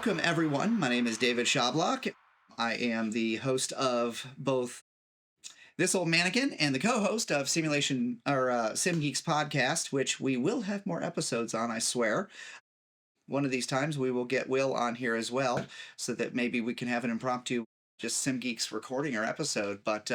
Welcome, everyone. My name is David Shablock. I am the host of both This Old Mannequin and the co-host of Simulation or Sim Geeks podcast, which we will have more episodes on, I swear. One of these times we will get Will on here as well, so that maybe we can have an impromptu just Sim Geeks recording our episode. But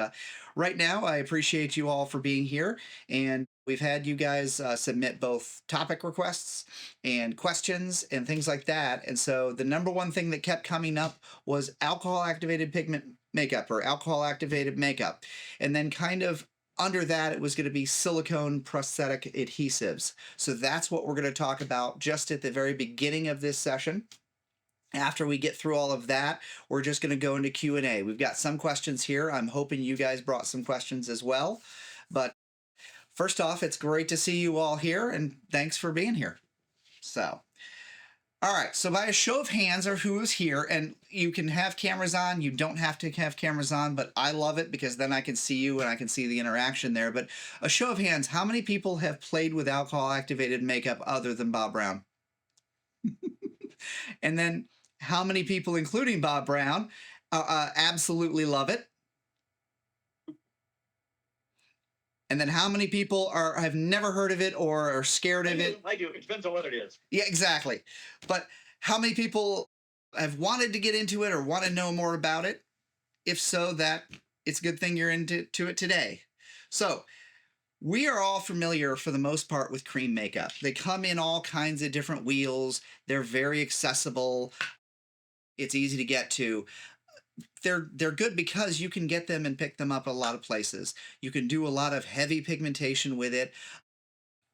right now, I appreciate you all for being here, and we've had you guys submit both topic requests and questions and things like that. And so the number one thing that kept coming up was alcohol-activated pigment makeup or alcohol-activated makeup. And then kind of under that, it was going to be silicone prosthetic adhesives. So that's what we're going to talk about just at the very beginning of this session. After we get through all of that, we're just going to go into Q&A. We've got some questions here. I'm hoping you guys brought some questions as well. But first off, it's great to see you all here, and thanks for being here. So, all right. So by a show of hands or who is here, and you can have cameras on. You don't have to have cameras on, but I love it because then I can see you and I can see the interaction there. But a show of hands, how many people have played with alcohol-activated makeup other than Bob Brown? And then how many people, including Bob Brown, absolutely love it? And then how many people have never heard of it or are scared of it? I do. It depends on what it is. Yeah, exactly. But how many people have wanted to get into it or want to know more about it? If so, that it's a good thing you're into it today. So we are all familiar for the most part with cream makeup. They come in all kinds of different wheels. They're very accessible. It's easy to get to. They're good because you can get them and pick them up at a lot of places. You can do a lot of heavy pigmentation with it,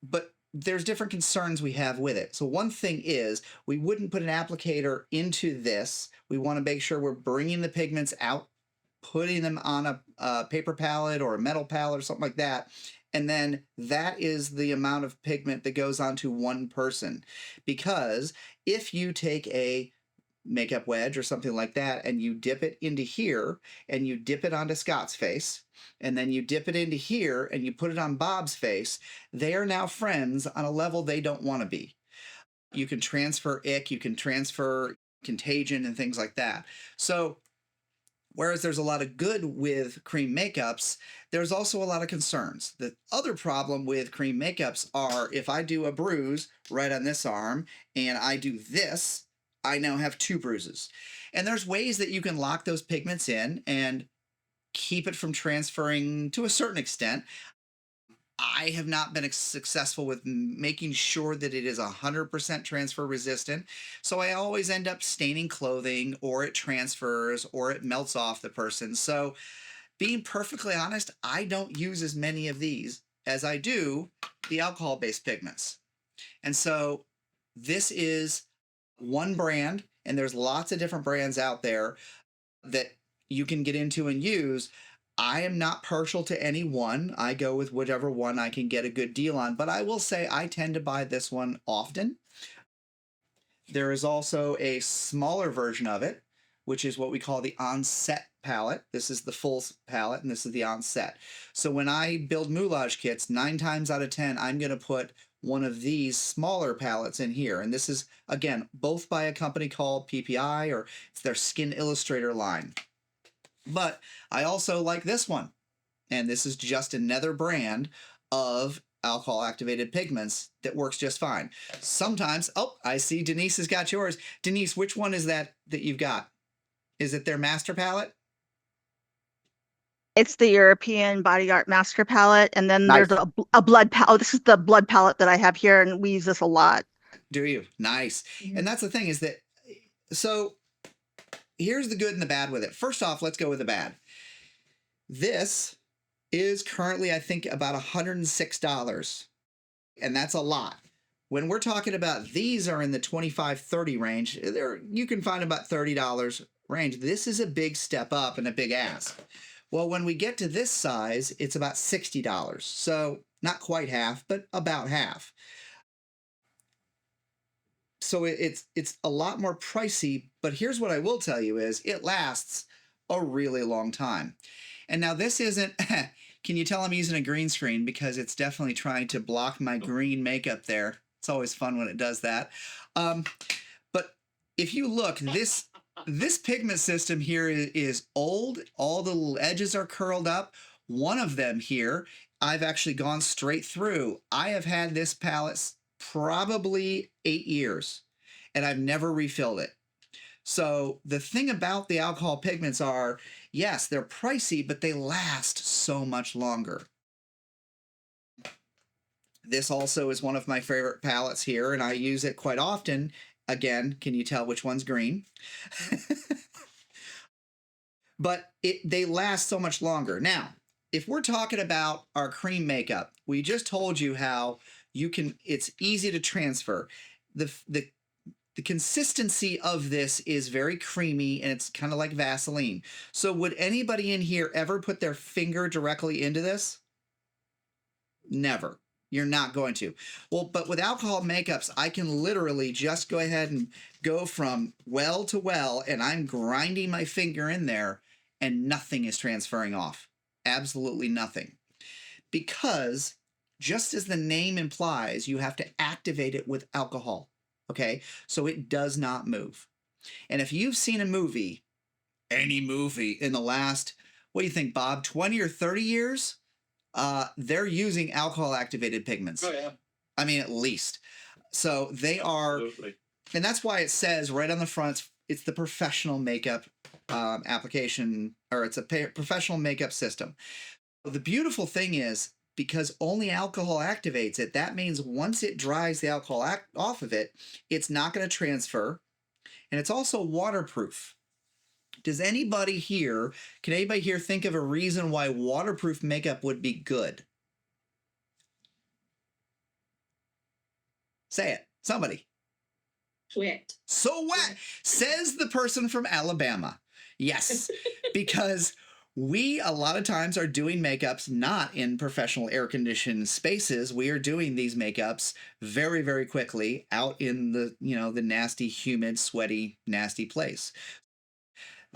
but there's different concerns we have with it. So one thing is we wouldn't put an applicator into this. We want to make sure we're bringing the pigments out, putting them on a paper palette or a metal palette or something like that. And then that is the amount of pigment that goes onto one person. Because if you take a makeup wedge or something like that and you dip it into here and you dip it onto Scott's face and then you dip it into here and you put it on Bob's face, they are now friends on a level they don't want to be. You can transfer ick, you can transfer contagion and things like that. So whereas there's a lot of good with cream makeups, there's also a lot of concerns. The other problem with cream makeups are if I do a bruise right on this arm and I do this, I now have two bruises. And there's ways that you can lock those pigments in and keep it from transferring to a certain extent. I have not been successful with making sure that it is 100% transfer resistant. So I always end up staining clothing, or it transfers, or it melts off the person. So being perfectly honest, I don't use as many of these as I do the alcohol-based pigments. And so this is one brand, and there's lots of different brands out there that you can get into and use. I am not partial to any one. I go with whatever one I can get a good deal on, but I will say I tend to buy this one often. There is also a smaller version of it, which is what we call the on-set palette. This is the full palette, and this is the on-set. So when I build moulage kits, 9 times out of 10, I'm going to put one of these smaller palettes in here. And this is, again, both by a company called PPI, or it's their Skin Illustrator line. But I also like this one. And this is just another brand of alcohol-activated pigments that works just fine. Sometimes, oh, I see Denise has got yours. Denise, which one is that you've got? Is it their master palette? It's the European Body Art Master Palette, and then Nice. there's a blood palette. Oh, this is the blood palette that I have here, and we use this a lot. Do you? Nice. And that's the thing is that, so here's the good and the bad with it. First off, let's go with the bad. This is currently, I think, about $106, and that's a lot. When we're talking about these are in the $25-30 range, you can find about $30 range. This is a big step up and a big ask. Well, when we get to this size, it's about $60. So not quite half, but about half. So it's a lot more pricey, but here's what I will tell you is it lasts a really long time. And now this isn't, can you tell I'm using a green screen because it's definitely trying to block my green makeup there. It's always fun when it does that. But if you look, this pigment system here is old. All the little edges are curled up. One of them here, I've actually gone straight through. I have had this palette probably 8 years, and I've never refilled it. So the thing about the alcohol pigments are, yes, they're pricey, but they last so much longer. This also is one of my favorite palettes here, and I use it quite often. Again, can you tell which one's green? But they last so much longer. Now, if we're talking about our cream makeup, we just told you how it's easy to transfer. The consistency of this is very creamy, and it's kind of like Vaseline. So would anybody in here ever put their finger directly into this? Never. You're not going to. Well, but with alcohol makeups, I can literally just go ahead and go from well to well, and I'm grinding my finger in there, and nothing is transferring off. Absolutely nothing. Because just as the name implies, you have to activate it with alcohol. Okay? So it does not move. And if you've seen a movie, any movie in the last, what do you think, Bob, 20 or 30 years? They're using alcohol activated pigments. Oh, yeah. I mean, at least. So they are, Absolutely. and that's why it says right on the front, it's the professional makeup application, or it's a professional makeup system. The beautiful thing is, because only alcohol activates it, that means once it dries the alcohol off of it, it's not going to transfer. And it's also waterproof. Can anybody here think of a reason why waterproof makeup would be good? Say it. Somebody. Wet. So wet, says the person from Alabama. Yes, because we a lot of times are doing makeups not in professional air-conditioned spaces. We are doing these makeups very, very quickly out in the nasty, humid, sweaty, nasty place.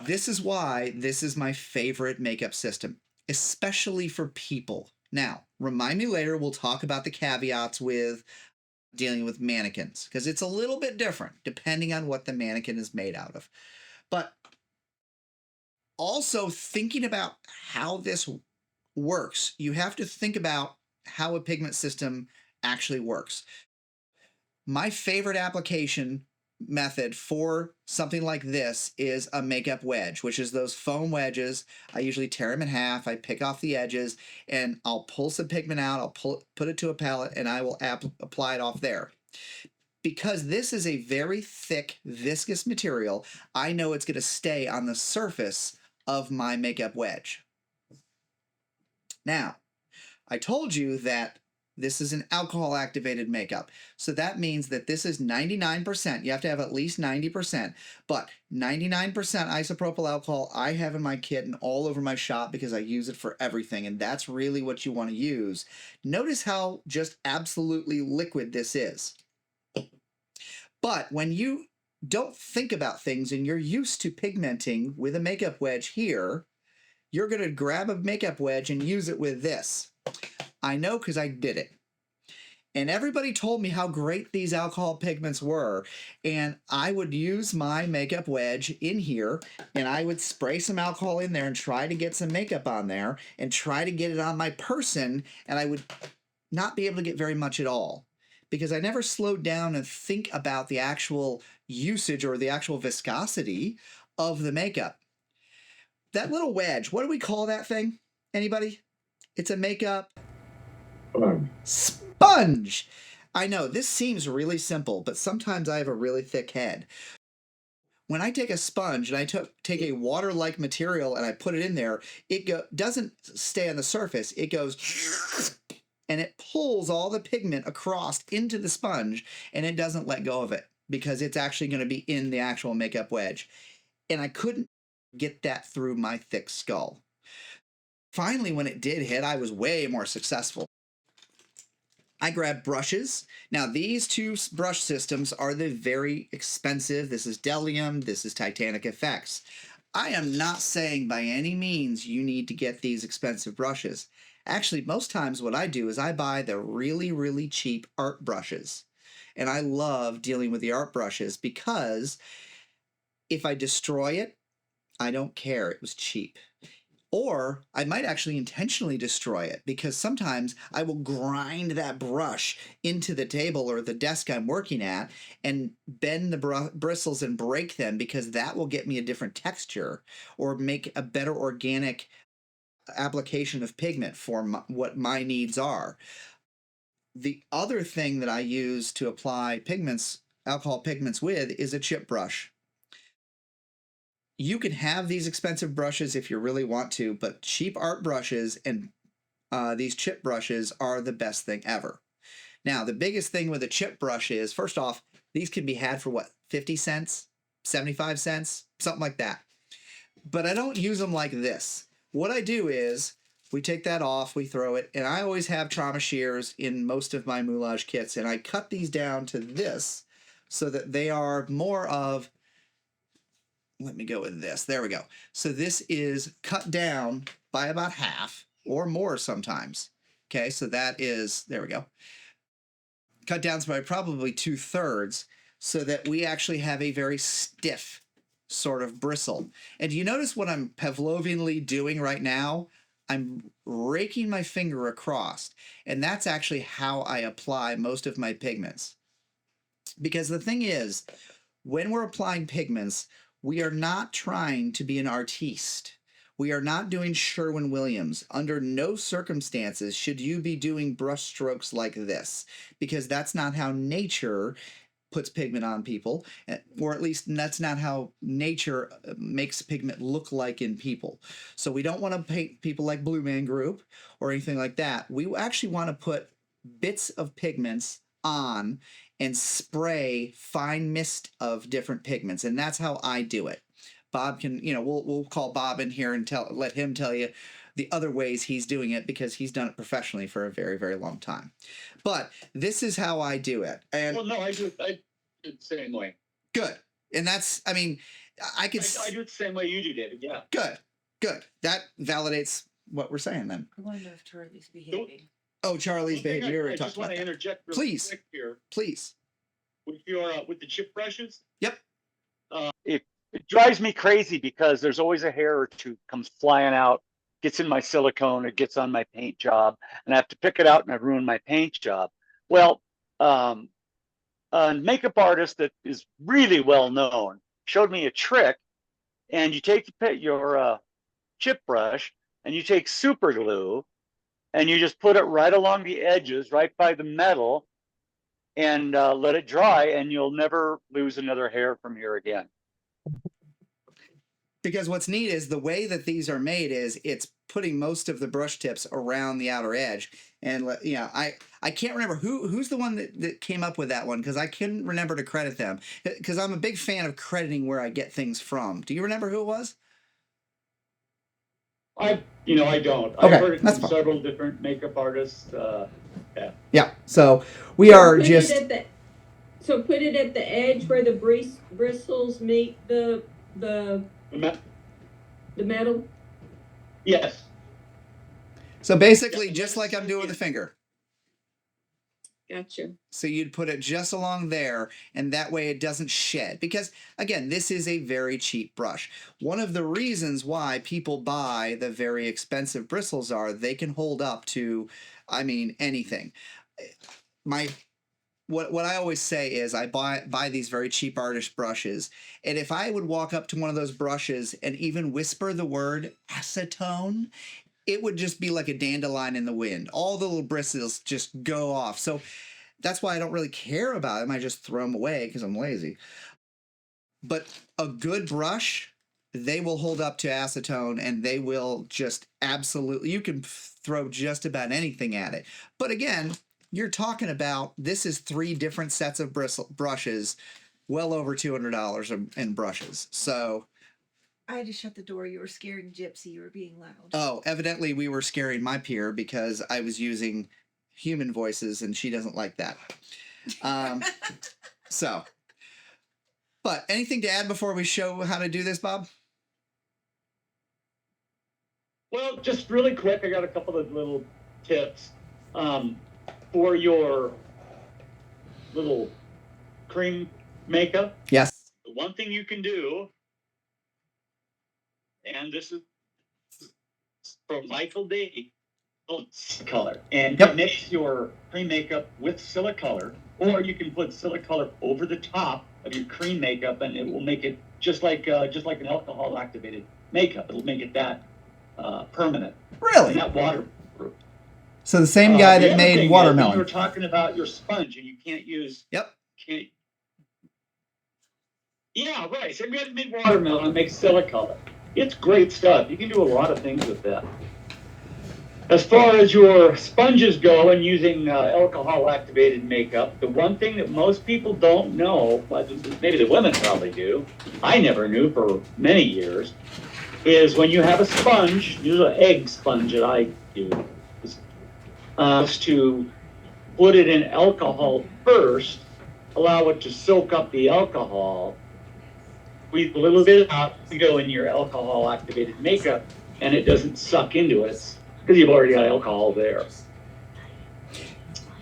This is why this is my favorite makeup system, especially for people. Now, remind me later, we'll talk about the caveats with dealing with mannequins, because it's a little bit different depending on what the mannequin is made out of. But also thinking about how this works, you have to think about how a pigment system actually works. My favorite application method for something like this is a makeup wedge, which is those foam wedges. I usually tear them in half. I pick off the edges, and I'll pull some pigment out. I'll put it to a palette, and I will apply it off there. Because this is a very thick, viscous material, I know it's going to stay on the surface of my makeup wedge. Now, I told you that this is an alcohol-activated makeup. So that means that this is 99%. You have to have at least 90%. But 99% isopropyl alcohol I have in my kit and all over my shop because I use it for everything. And that's really what you want to use. Notice how just absolutely liquid this is. But when you don't think about things and you're used to pigmenting with a makeup wedge here, you're going to grab a makeup wedge and use it with this. I know because I did it. And everybody told me how great these alcohol pigments were. And I would use my makeup wedge in here, and I would spray some alcohol in there and try to get some makeup on there and try to get it on my person, and I would not be able to get very much at all because I never slowed down and think about the actual usage or the actual viscosity of the makeup. That little wedge, what do we call that thing? Anybody? It's a makeup sponge. I know this seems really simple, but sometimes I have a really thick head. When I take a sponge and I take a water-like material and I put it in there, it doesn't stay on the surface. It goes and it pulls all the pigment across into the sponge, and it doesn't let go of it because it's actually going to be in the actual makeup wedge. And I couldn't get that through my thick skull. Finally, when it did hit, I was way more successful. I grabbed brushes. Now, these two brush systems are the very expensive. This is Delium. This is Titanic Effects. I am not saying by any means you need to get these expensive brushes. Actually, most times what I do is I buy the really, really cheap art brushes. And I love dealing with the art brushes because If I destroy it, I don't care. It was cheap. Or I might actually intentionally destroy it because sometimes I will grind that brush into the table or the desk I'm working at and bend the bristles and break them because that will get me a different texture or make a better organic application of pigment for what my needs are. The other thing that I use to apply pigments, alcohol pigments with, is a chip brush. You can have these expensive brushes if you really want to, but cheap art brushes and these chip brushes are the best thing ever. Now, the biggest thing with a chip brush is, first off, these can be had for what, 50 cents, 75 cents, something like that. But I don't use them like this. What I do is we take that off, we throw it, and I always have trauma shears in most of my moulage kits, and I cut these down to this so that they are more of, let me go with this. There we go. So this is cut down by about half or more sometimes. Okay, so that is, there we go. Cut down by probably 2/3 so that we actually have a very stiff sort of bristle. And do you notice what I'm Pavlovianly doing right now? I'm raking my finger across, and that's actually how I apply most of my pigments. Because the thing is, when we're applying pigments, we are not trying to be an artiste. We are not doing Sherwin-Williams. Under no circumstances should you be doing brush strokes like this, because that's not how nature puts pigment on people, or at least that's not how nature makes pigment look like in people. So we don't want to paint people like Blue Man Group or anything like that. We actually want to put bits of pigments on and spray fine mist of different pigments, and that's how I do it. Bob can, we'll call Bob in here and let him tell you the other ways he's doing it because he's done it professionally for a very, very long time. But this is how I do it. And well, no, I do it the same way. Good. And that's, I mean, I do it the same way you do, David. Yeah. Good. That validates what we're saying then. I want to know if Charlie's behaving. Oh, Charlie's behavior. I just want to interject really quick here. Please. With the chip brushes. Yep. It drives me crazy because there's always a hair or two comes flying out, gets in my silicone, it gets on my paint job, and I have to pick it out and I ruin my paint job. Well, a makeup artist that is really well known showed me a trick, and you take your chip brush and you take super glue and you just put it right along the edges, right by the metal, and let it dry, and you'll never lose another hair from here again. Because what's neat is the way that these are made is it's putting most of the brush tips around the outer edge. And I can't remember who's the one that came up with that one, because I couldn't remember to credit them, because I'm a big fan of crediting where I get things from. Do you remember who it was? I don't. Okay, I've heard it that's from fine. several different makeup artists. Yeah. So we are just. So put it at the edge where the bristles meet the metal. Yes. So basically, just like I'm doing with the finger. Gotcha. So you'd put it just along there, and that way it doesn't shed. Because, again, this is a very cheap brush. One of the reasons why people buy the very expensive bristles are they can hold up to, anything. What I always say is I buy these very cheap artist brushes, and if I would walk up to one of those brushes and even whisper the word acetone, it would just be like a dandelion in the wind. All the little bristles just go off. So that's why I don't really care about them. I just throw them away because I'm lazy. But a good brush, they will hold up to acetone, and they will just absolutely, you can throw just about anything at it. But again, you're talking about, this is 3 different sets of brushes, well over $200 in brushes. So I had to shut the door. You were scaring Gypsy. You were being loud. Oh, evidently we were scaring my peer because I was using human voices, and she doesn't like that. But anything to add before we show how to do this, Bob? Well, just really quick, I got a couple of little tips for your little cream makeup. Yes. The one thing you can do and this is from Michael D. Silicolor, and Yep. it makes your cream makeup with Silicolor, or you can put Silicolor over the top of your cream makeup, and it will make it just like an alcohol activated makeup. It'll make it that permanent. Really? And that waterproof. So the same guy The that other made thing is, Water-Melon. when you were talking about your sponge, and you can't use. Yep. Yeah, right. So we made Water-Melon and make Silicolor. It's great stuff. You can do a lot of things with that. As far as your sponges go and using alcohol-activated makeup, the one thing that most people don't know, but maybe the women probably do, I never knew for many years, is when you have a sponge, usually an egg sponge that I use, is to put it in alcohol first, allow it to soak up the alcohol, squeeze a little bit out to go in your alcohol-activated makeup, and it doesn't suck into it, because you've already got alcohol there.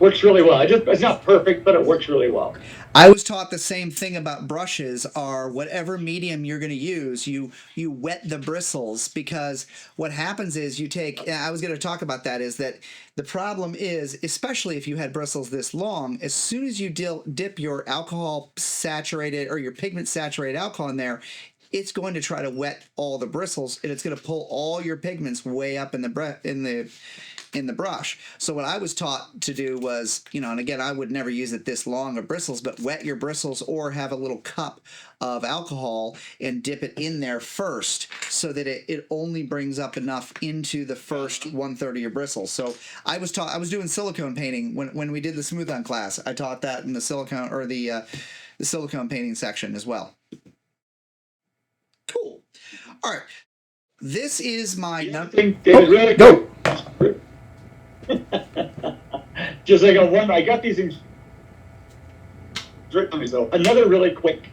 Works really well. It's not perfect, but it works really well. I was taught the same thing about brushes. Are whatever medium you're going to use, you wet the bristles, because what happens is you take. I was going to talk about that. Is that the problem is, especially if you had bristles this long, as soon as you dip your alcohol saturated or your pigment saturated alcohol in there, it's going to try to wet all the bristles, and it's going to pull all your pigments way up in the brush. So what I was taught to do was, and again, I would never use it this long of bristles, but wet your bristles or have a little cup of alcohol and dip it in there first, so that it only brings up enough into the first 1/3 of your bristles. So I was doing silicone painting when we did the smooth on class. I taught that in the silicone or the silicone painting section as well. Cool. All right. This is my Really go. Just I got these things. So another really quick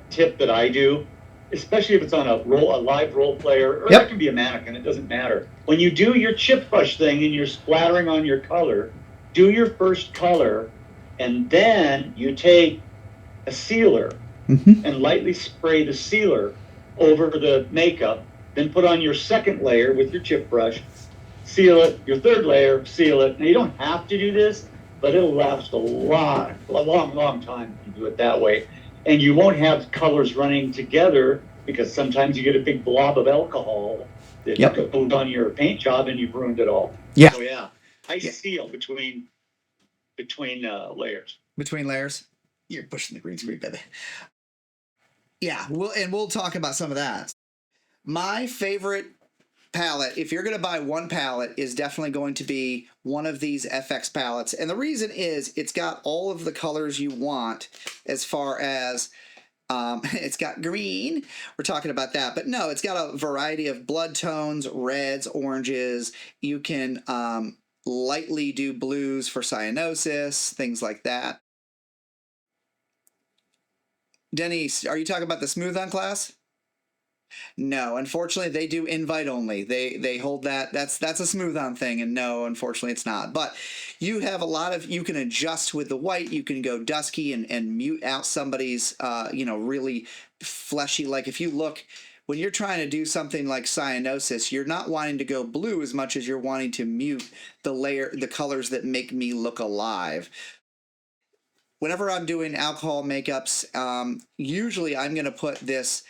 tip that I do, especially if it's on a live role player, or Yep. It can be a mannequin, it doesn't matter. When you do your chip brush thing and you're splattering on your color, do your first color, and then you take a sealer and lightly spray the sealer over the makeup, then put on your second layer with your chip brush, seal it, your third layer, seal it. Now you don't have to do this, but it'll last a long time if you do it that way. And you won't have colors running together, because sometimes you get a big blob of alcohol that goes on your paint job and you've ruined it all. Yeah. So I seal between layers. Between layers? You're pushing the green screen, baby. Yeah, we'll talk about some of that. My favorite palette, if you're going to buy one palette, is definitely going to be one of these FX palettes. And the reason is it's got all of the colors you want, as far as it's got green. We're talking about that. But no, it's got a variety of blood tones, reds, oranges. You can lightly do blues for cyanosis, things like that. Denise, are you talking about the smooth on class? No, unfortunately, they do invite only. They hold that. That's a smooth on thing, and no, unfortunately, it's not. But you have a lot of, you can adjust with the white. You can go dusky and mute out somebody's really fleshy. Like if you look, when you're trying to do something like cyanosis, you're not wanting to go blue as much as you're wanting to mute the colors that make me look alive. Whenever I'm doing alcohol makeups, usually I'm going to put this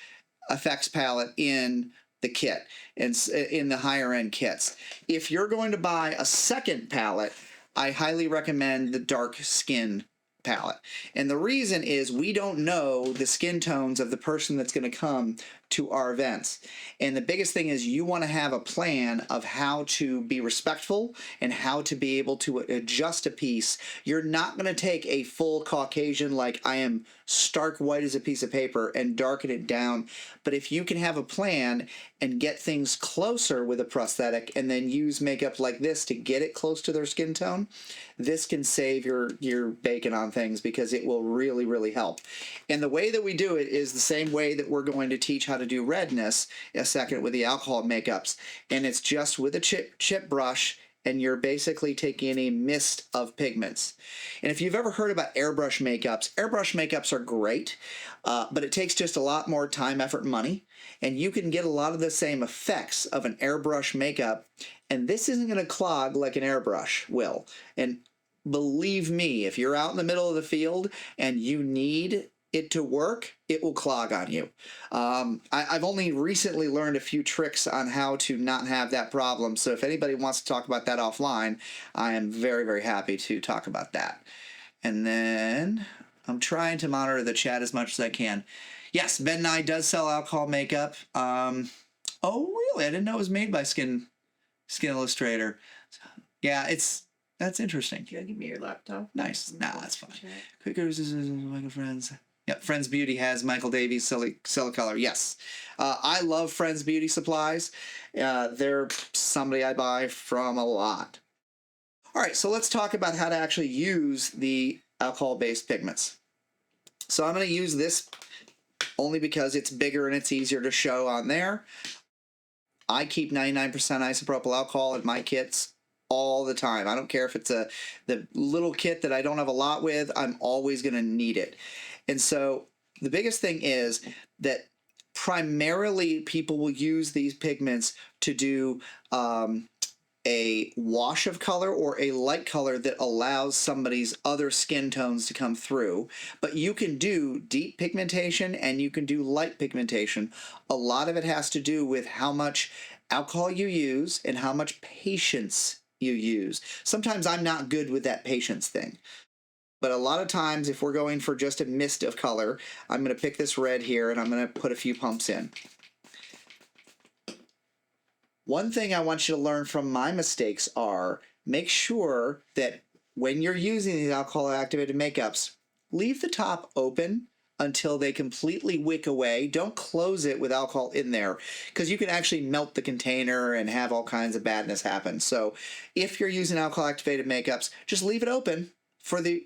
effects palette in the kit and in the higher end kits. If you're going to buy a second palette, I highly recommend the dark skin palette. And the reason is we don't know the skin tones of the person that's going to come to our events. And the biggest thing is you want to have a plan of how to be respectful and how to be able to adjust a piece. You're not going to take a full Caucasian, like I am stark white as a piece of paper, and darken it down. But if you can have a plan and get things closer with a prosthetic and then use makeup like this to get it close to their skin tone, this can save your bacon on things, because it will really, really help. And the way that we do it is the same way that we're going to teach how to do redness in a second with the alcohol makeups. And it's just with a chip brush and you're basically taking a mist of pigments. And if you've ever heard about airbrush makeups are great, but it takes just a lot more time, effort, and money, and you can get a lot of the same effects of an airbrush makeup, and this isn't going to clog like an airbrush will. And believe me, if you're out in the middle of the field and you need it to work, it will clog on you. I've only recently learned a few tricks on how to not have that problem, so if anybody wants to talk about that offline, I am very, very happy to talk about that. And then I'm trying to monitor the chat as much as I can. Yes, Ben Nye does sell alcohol makeup. Oh, really? I didn't know it was made by Skin Illustrator. Yeah, that's interesting. Do you want to give me your laptop? Nice. Nah, that's fine. Quicker Michael Friends. Yep, Friends Beauty has Michael Davies Silicolor. Yes. I love Friends Beauty Supplies. They're somebody I buy from a lot. All right, so let's talk about how to actually use the alcohol-based pigments. So I'm going to use this only because it's bigger and it's easier to show on there. I keep 99% isopropyl alcohol in my kits all the time. I don't care if it's the little kit that I don't have a lot with, I'm always going to need it. And so the biggest thing is that primarily people will use these pigments to do a wash of color or a light color that allows somebody's other skin tones to come through. But you can do deep pigmentation and you can do light pigmentation. A lot of it has to do with how much alcohol you use and how much patience you use. Sometimes I'm not good with that patience thing. But a lot of times, if we're going for just a mist of color, I'm going to pick this red here and I'm going to put a few pumps in. One thing I want you to learn from my mistakes are make sure that when you're using these alcohol-activated makeups, leave the top open until they completely wick away. Don't close it with alcohol in there because you can actually melt the container and have all kinds of badness happen. So if you're using alcohol-activated makeups, just leave it open for the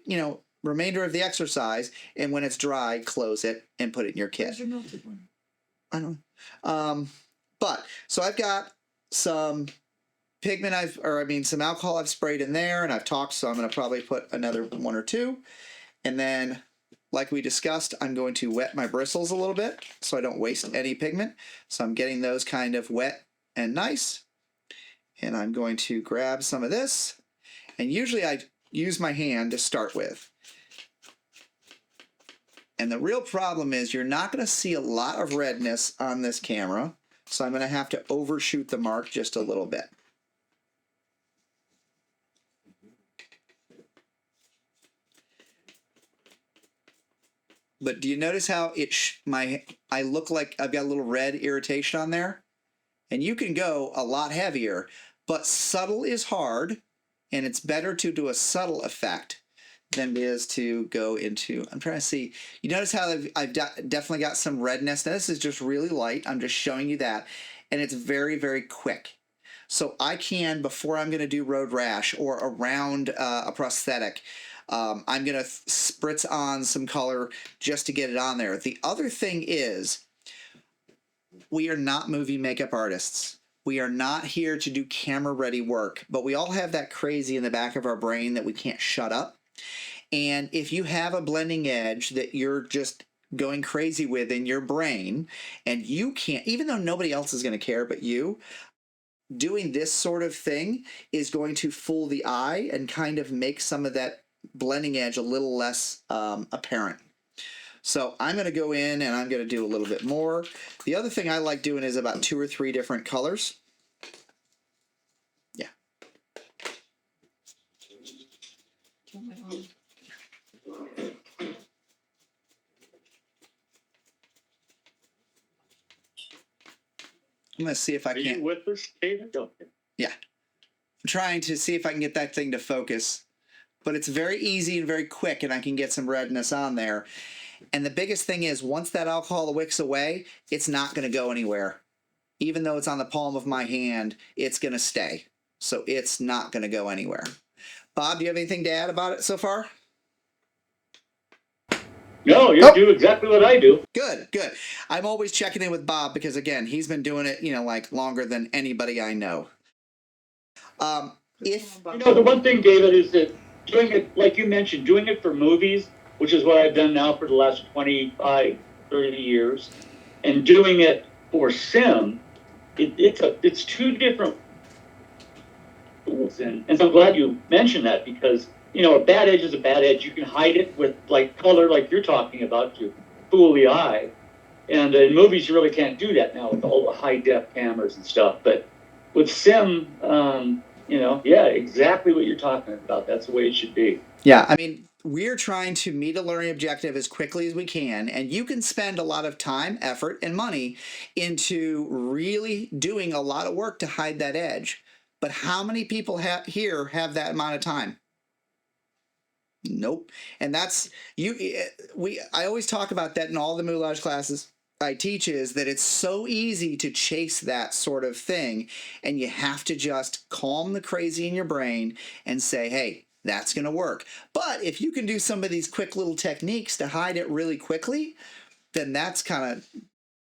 remainder of the exercise, and when it's dry, close it and put it in your kit. Where's your melted one? I don't know. But so I've got some pigment some alcohol I've sprayed in there and I've talked, so I'm going to probably put another one or two. And then, like we discussed, I'm going to wet my bristles a little bit so I don't waste any pigment. So I'm getting those kind of wet and nice. And I'm going to grab some of this. And usually I use my hand to start with. And the real problem is you're not going to see a lot of redness on this camera. So I'm going to have to overshoot the mark just a little bit. But do you notice how I look like I've got a little red irritation on there? And you can go a lot heavier, but subtle is hard, and it's better to do a subtle effect than it is to go into, I'm trying to see, you notice how I've definitely got some redness. Now this is just really light, I'm just showing you that, and it's very, very quick. So I can, before I'm going to do road rash or around a prosthetic, I'm going to spritz on some color just to get it on there. The other thing is, we are not movie makeup artists. We are not here to do camera-ready work, but we all have that crazy in the back of our brain that we can't shut up. And if you have a blending edge that you're just going crazy with in your brain, and you can't, even though nobody else is going to care but you, doing this sort of thing is going to fool the eye and kind of make some of that blending edge a little less apparent. So I'm going to go in and I'm going to do a little bit more. The other thing I like doing is about 2 or 3 different colors. Yeah. I'm going to see if I can. Are you with us, David? Yeah. I'm trying to see if I can get that thing to focus. But it's very easy and very quick, and I can get some redness on there. And the biggest thing is, once that alcohol wicks away, it's not going to go anywhere. Even though it's on the palm of my hand, it's going to stay. So it's not going to go anywhere. Bob, do you have anything to add about it so far? No, you do exactly what I do. Good, good. I'm always checking in with Bob because, again, he's been doing it, like longer than anybody I know. If You know, the one thing, David, is that doing it, like you mentioned, doing it for movies, which is what I've done now for the last 25, 30 years, and doing it for sim, it's two different tools. And so I'm glad you mentioned that because, you know, a bad edge is a bad edge. You can hide it with like color, like you're talking about, to fool the eye. And in movies, you really can't do that now with all the high def cameras and stuff. But with sim, you know, yeah, exactly what you're talking about. That's the way it should be. Yeah, I mean, we're trying to meet a learning objective as quickly as we can, and you can spend a lot of time, effort, and money into really doing a lot of work to hide that edge. But how many people here have that amount of time? Nope. And that's I always talk about that in all the moulage classes I teach, is that it's so easy to chase that sort of thing, and you have to just calm the crazy in your brain and say, hey, that's going to work. But if you can do some of these quick little techniques to hide it really quickly, then that's kind of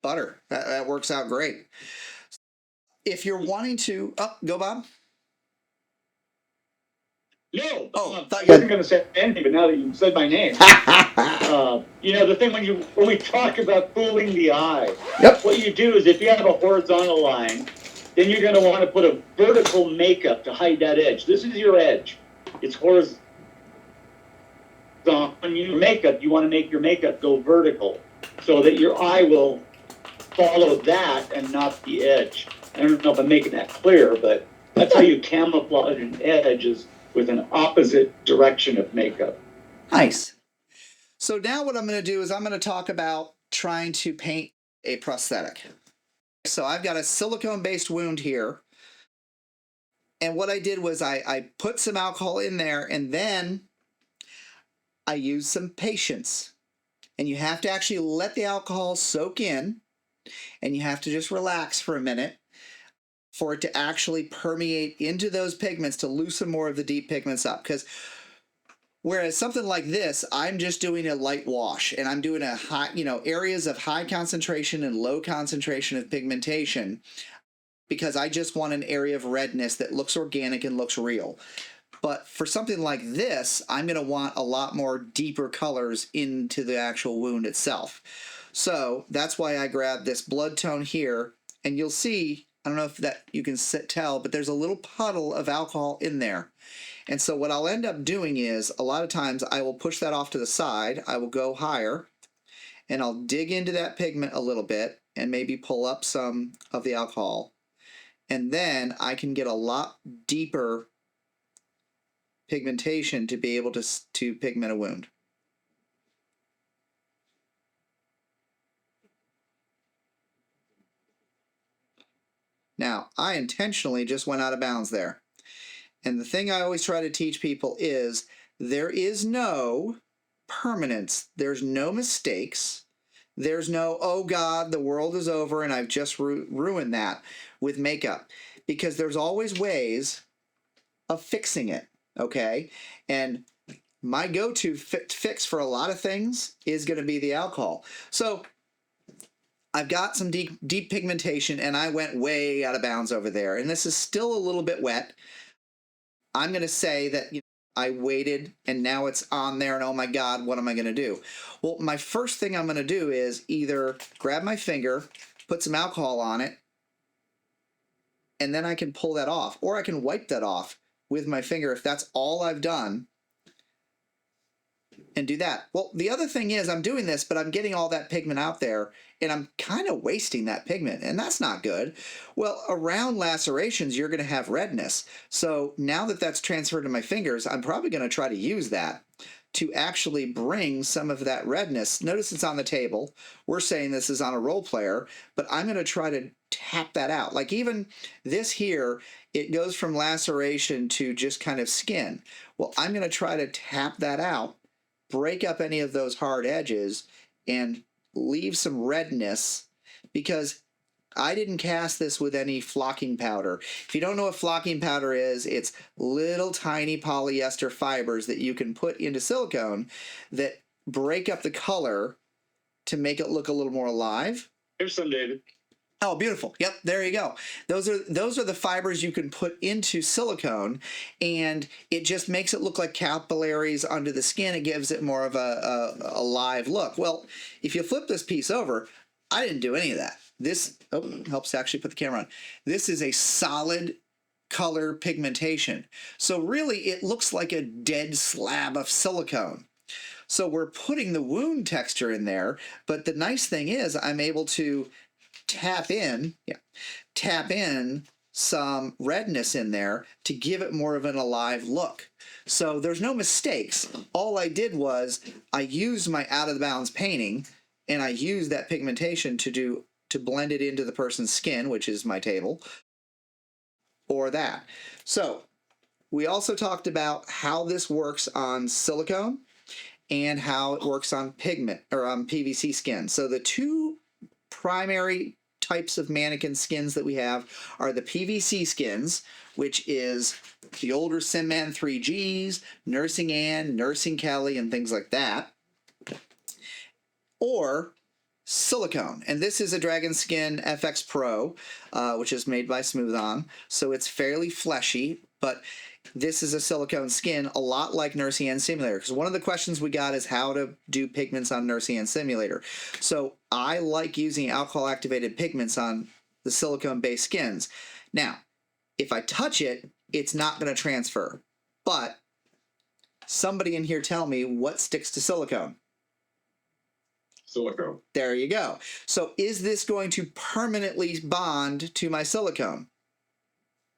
butter. That works out great. If you're wanting to, go Bob. No, Oh, I wasn't going to say anything, but now that you said my name, you know, the thing when we talk about fooling the eye, Yep. what you do is if you have a horizontal line, then you're going to want to put a vertical makeup to hide that edge. This is your edge. It's horizontal. When you makeup, you want to make your makeup go vertical so that your eye will follow that and not the edge. I don't know if I'm making that clear, but that's how you camouflage an edge, is with an opposite direction of makeup. Nice. So now what I'm going to do is I'm going to talk about trying to paint a prosthetic. So I've got a silicone-based wound here. And what I did was I put some alcohol in there, and then I used some patience. And you have to actually let the alcohol soak in, and you have to just relax for a minute for it to actually permeate into those pigments to loosen more of the deep pigments up. Because whereas something like this, I'm just doing a light wash, and I'm doing a high, areas of high concentration and low concentration of pigmentation, because I just want an area of redness that looks organic and looks real. But for something like this, I'm going to want a lot more deeper colors into the actual wound itself. So that's why I grabbed this blood tone here, and you'll see, I don't know if that you can tell, but there's a little puddle of alcohol in there. And so what I'll end up doing is, a lot of times I will push that off to the side, I will go higher, and I'll dig into that pigment a little bit and maybe pull up some of the alcohol. And then I can get a lot deeper pigmentation to be able to pigment a wound. Now, I intentionally just went out of bounds there. And the thing I always try to teach people is there is no permanence. There's no mistakes. There's no, oh God, the world is over and I've just ruined that with makeup. Because there's always ways of fixing it, okay? And my go-to fix for a lot of things is going to be the alcohol. So I've got some deep pigmentation, and I went way out of bounds over there. And this is still a little bit wet. I'm going to say that I waited, and now it's on there, and oh my God, what am I going to do? Well, my first thing I'm going to do is either grab my finger, put some alcohol on it, and then I can pull that off. Or I can wipe that off with my finger if that's all I've done, and do that. Well, the other thing is I'm doing this, but I'm getting all that pigment out there, and I'm kind of wasting that pigment, and that's not good. Well, around lacerations, you're going to have redness. So now that that's transferred to my fingers, I'm probably going to try to use that to actually bring some of that redness. Notice it's on the table. We're saying this is on a roll player, but I'm going to try to tap that out. Like even this here, it goes from laceration to just kind of skin. Well, I'm going to try to tap that out, break up any of those hard edges, and leave some redness, because I didn't cast this with any flocking powder. If you don't know what flocking powder is, it's little tiny polyester fibers that you can put into silicone that break up the color to make it look a little more alive. Here's some, David. Oh, beautiful. Yep, there you go. Those are the fibers you can put into silicone, and it just makes it look like capillaries under the skin. It gives it more of a live look. Well, if you flip this piece over, I didn't do any of that. This helps to actually put the camera on. This is a solid color pigmentation. So really it looks like a dead slab of silicone. So we're putting the wound texture in there, but the nice thing is I'm able to tap in some redness in there to give it more of an alive look. So there's no mistakes. All I did was I used my out of the bounds painting, and I used that pigmentation to blend it into the person's skin, which is my table, or that. So we also talked about how this works on silicone and how it works on pigment or on PVC skin. So the two primary types of mannequin skins that we have are the PVC skins, which is the older Simman 3Gs, Nursing Ann, Nursing Kelly, and things like that, or silicone. And this is a Dragon Skin FX Pro, which is made by Smooth On. So it's fairly fleshy, but this is a silicone skin, a lot like Nursing Ann Simulator. Because one of the questions we got is how to do pigments on Nursing Ann Simulator. So I like using alcohol activated pigments on the silicone based skins. Now, if I touch it, it's not going to transfer. But somebody in here tell me what sticks to silicone. Silicone. There you go. So is this going to permanently bond to my silicone?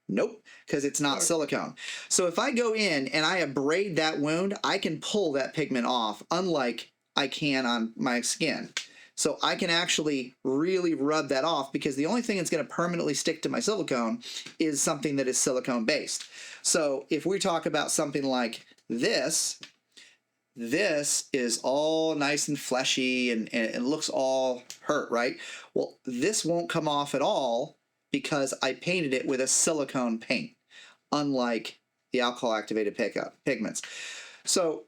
Nope, because it's not silicone. So if I go in and I abrade that wound, I can pull that pigment off, unlike I can on my skin. So I can actually really rub that off, because the only thing that's going to permanently stick to my silicone is something that is silicone based. So if we talk about something like this is all nice and fleshy and it looks all hurt, right? Well, this won't come off at all because I painted it with a silicone paint, unlike the alcohol activated pigments. So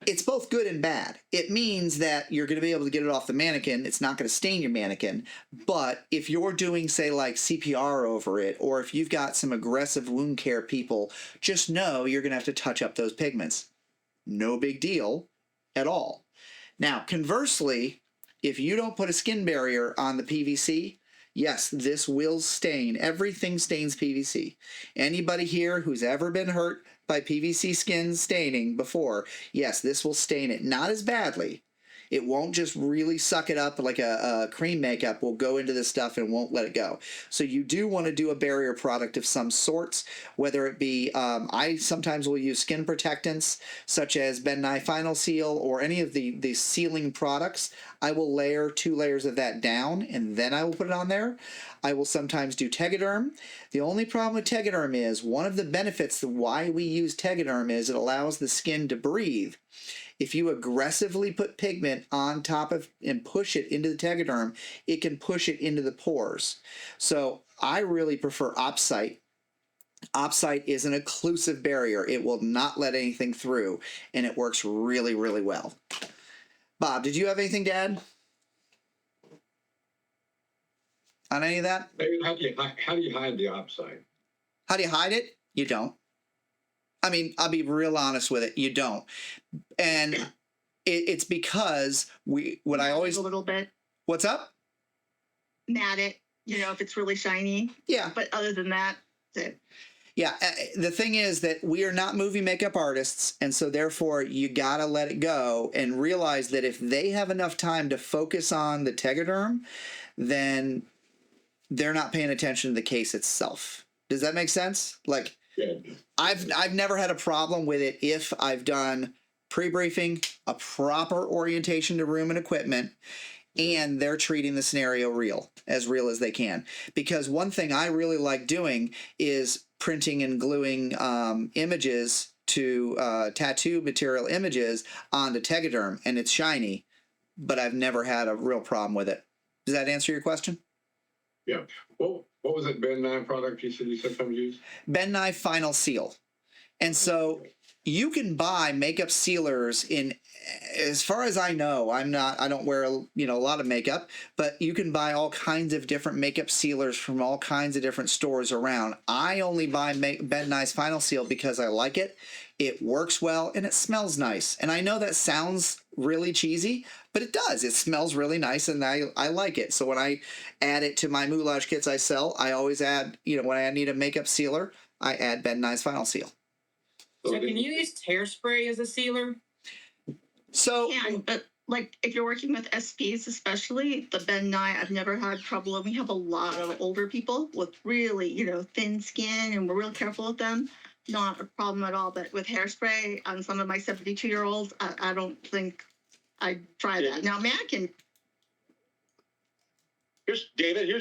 it's both good and bad. It means that you're going to be able to get it off the mannequin. It's not going to stain your mannequin. But if you're doing, say, like CPR over it, or if you've got some aggressive wound care people, just know you're going to have to touch up those pigments. No big deal at all. Now, conversely, if you don't put a skin barrier on the PVC, yes, this will stain. Everything stains PVC. Anybody here who's ever been hurt by PVC skin staining before, yes, this will stain it. Not as badly. It won't just really suck it up like a cream makeup will go into this stuff and won't let it go. So you do want to do a barrier product of some sorts, whether it be, I sometimes will use skin protectants such as Ben Nye Final Seal or any of the sealing products. I will layer 2 layers of that down and then I will put it on there. I will sometimes do Tegaderm. The only problem with Tegaderm is one of the benefits of why we use Tegaderm is it allows the skin to breathe. If you aggressively put pigment on top of and push it into the Tegaderm, it can push it into the pores. So I really prefer Opsite. Opsite is an occlusive barrier. It will not let anything through, and it works really, really well. Bob, did you have anything to add on any of that? How do you hide the Opsite? How do you hide it? You don't. I mean, I'll be real honest with it. You don't. And it's because what I always... A little bit. What's up? Matte it, if it's really shiny. Yeah. But other than that, that's it. Yeah. The thing is that we are not movie makeup artists. And so therefore you got to let it go and realize that if they have enough time to focus on the Tegaderm, then they're not paying attention to the case itself. Does that make sense? Like... Yeah. I've never had a problem with it if I've done pre-briefing, a proper orientation to room and equipment, and they're treating the scenario real as they can. Because one thing I really like doing is printing and gluing images to tattoo material images onto Tegaderm, and it's shiny, but I've never had a real problem with it. Does that answer your question? Yeah. Well, what was that Ben Nye product you said you sometimes use? Ben Nye Final Seal. And so you can buy makeup sealers in, as far as I know, I don't wear, a lot of makeup, but you can buy all kinds of different makeup sealers from all kinds of different stores around. I only buy Ben Nye's Final Seal because I like it. It works well and it smells nice. And I know that sounds really cheesy, but it does. It smells really nice and I like it. So when I add it to my moulage kits I sell, I always add, when I need a makeup sealer, I add Ben Nye's Final Seal. So can you use hairspray as a sealer? So can, but like if you're working with SPs, especially the Ben Nye, I've never had trouble. And we have a lot of older people with really, thin skin, and we're real careful with them. Not a problem at all. But with hairspray on some of my 72-year-olds, I don't think I'd try that. Now, Manikin. Here's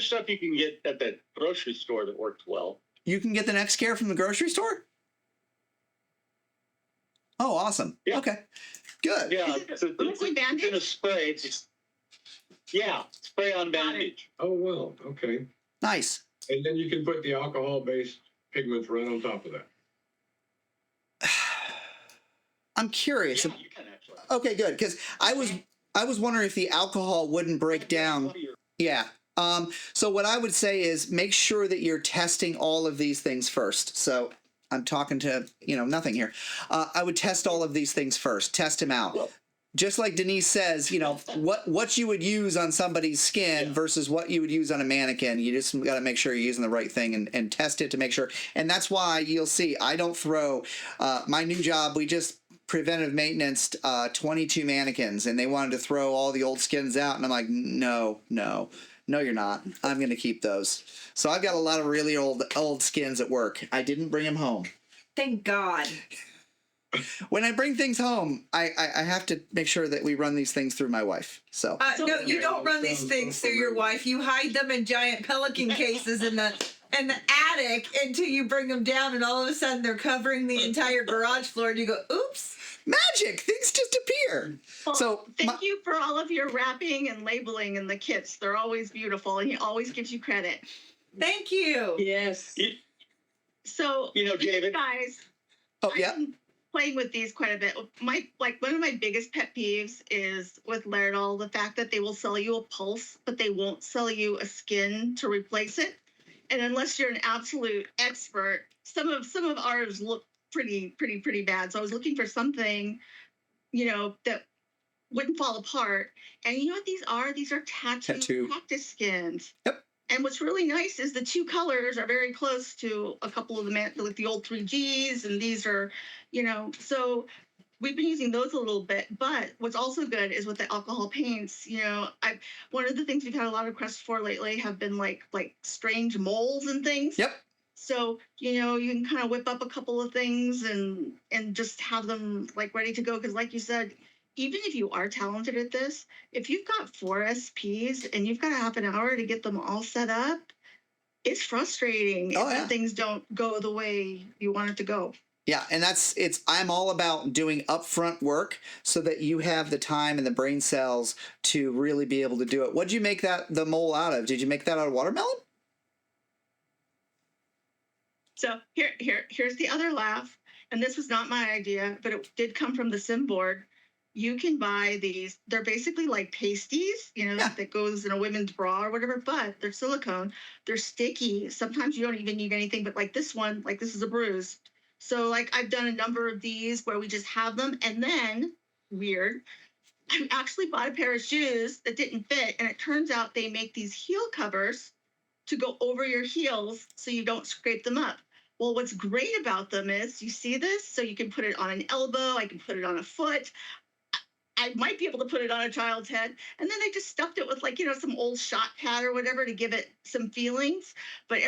stuff you can get at the grocery store that works well. you can get the next care from the grocery store? Oh, awesome. Yeah. Okay, good. Yeah, Is it it's a liquid bandage? in a spray. It's just, spray on bandage. Oh, well, okay. Nice. And then you can put the alcohol-based pigments right on top of that. I'm curious. Yeah, you can actually. Okay, good. Because I was wondering if the alcohol wouldn't break down. Yeah. So what I would say is make sure that you're testing all of these things first. So I'm talking to, nothing here. I would test all of these things first. Test them out. Well, just like Denise says, what you would use on somebody's skin versus what you would use on a mannequin. You just got to make sure you're using the right thing and test it to make sure. And that's why you'll see I don't throw my new job. We just preventive maintenance 22 mannequins, and they wanted to throw all the old skins out, and I'm like, no, you're not. I'm going to keep those. So I've got a lot of really old skins at work. I didn't bring them home. Thank God. When I bring things home, I have to make sure that we run these things through my wife. So No, you don't run these things through your wife. You hide them in giant pelican cases in the attic until you bring them down, and all of a sudden they're covering the entire garage floor, and you go, oops. magic, things just appear. Well, So thank you for all of your wrapping and labeling in the kits. They're always beautiful, and he always gives you credit. Thank you. Yes. So, David. guys, oh I've yeah, been playing with these quite a bit. One of my biggest pet peeves is with Laerdal, the fact that they will sell you a pulse, but they won't sell you a skin to replace it. And unless you're an absolute expert, some of ours look pretty bad. So I was looking for something, that wouldn't fall apart. And you know what these are? These are tattoo practice skins. Yep. And what's really nice is the two colors are very close to a couple of like the old 3Gs, and these are, so we've been using those a little bit. But what's also good is with the alcohol paints, one of the things we've had a lot of requests for lately have been like strange moles and things. yep. So, you can kind of whip up a couple of things and just have them like ready to go. Because like you said, even if you are talented at this, if you've got 4 SPs and you've got a half an hour to get them all set up, it's frustrating if things don't go the way you want it to go. Yeah, and I'm all about doing upfront work so that you have the time and the brain cells to really be able to do it. What'd you make the mole out of? Did you make that out of watermelon? So here's the other laugh, and this was not my idea, but it did come from the sim board. You can buy these. They're basically like pasties, that goes in a women's bra or whatever, but they're silicone. They're sticky. Sometimes you don't even need anything, but like this one, like this is a bruise. So like I've done a number of these where we just have them, and then weird, I actually bought a pair of shoes that didn't fit, and it turns out they make these heel covers to go over your heels so you don't scrape them up. Well, what's great about them is, you see this? So you can put it on an elbow, I can put it on a foot. I might be able to put it on a child's head. And then I just stuffed it with some old shot pad or whatever to give it some feelings. But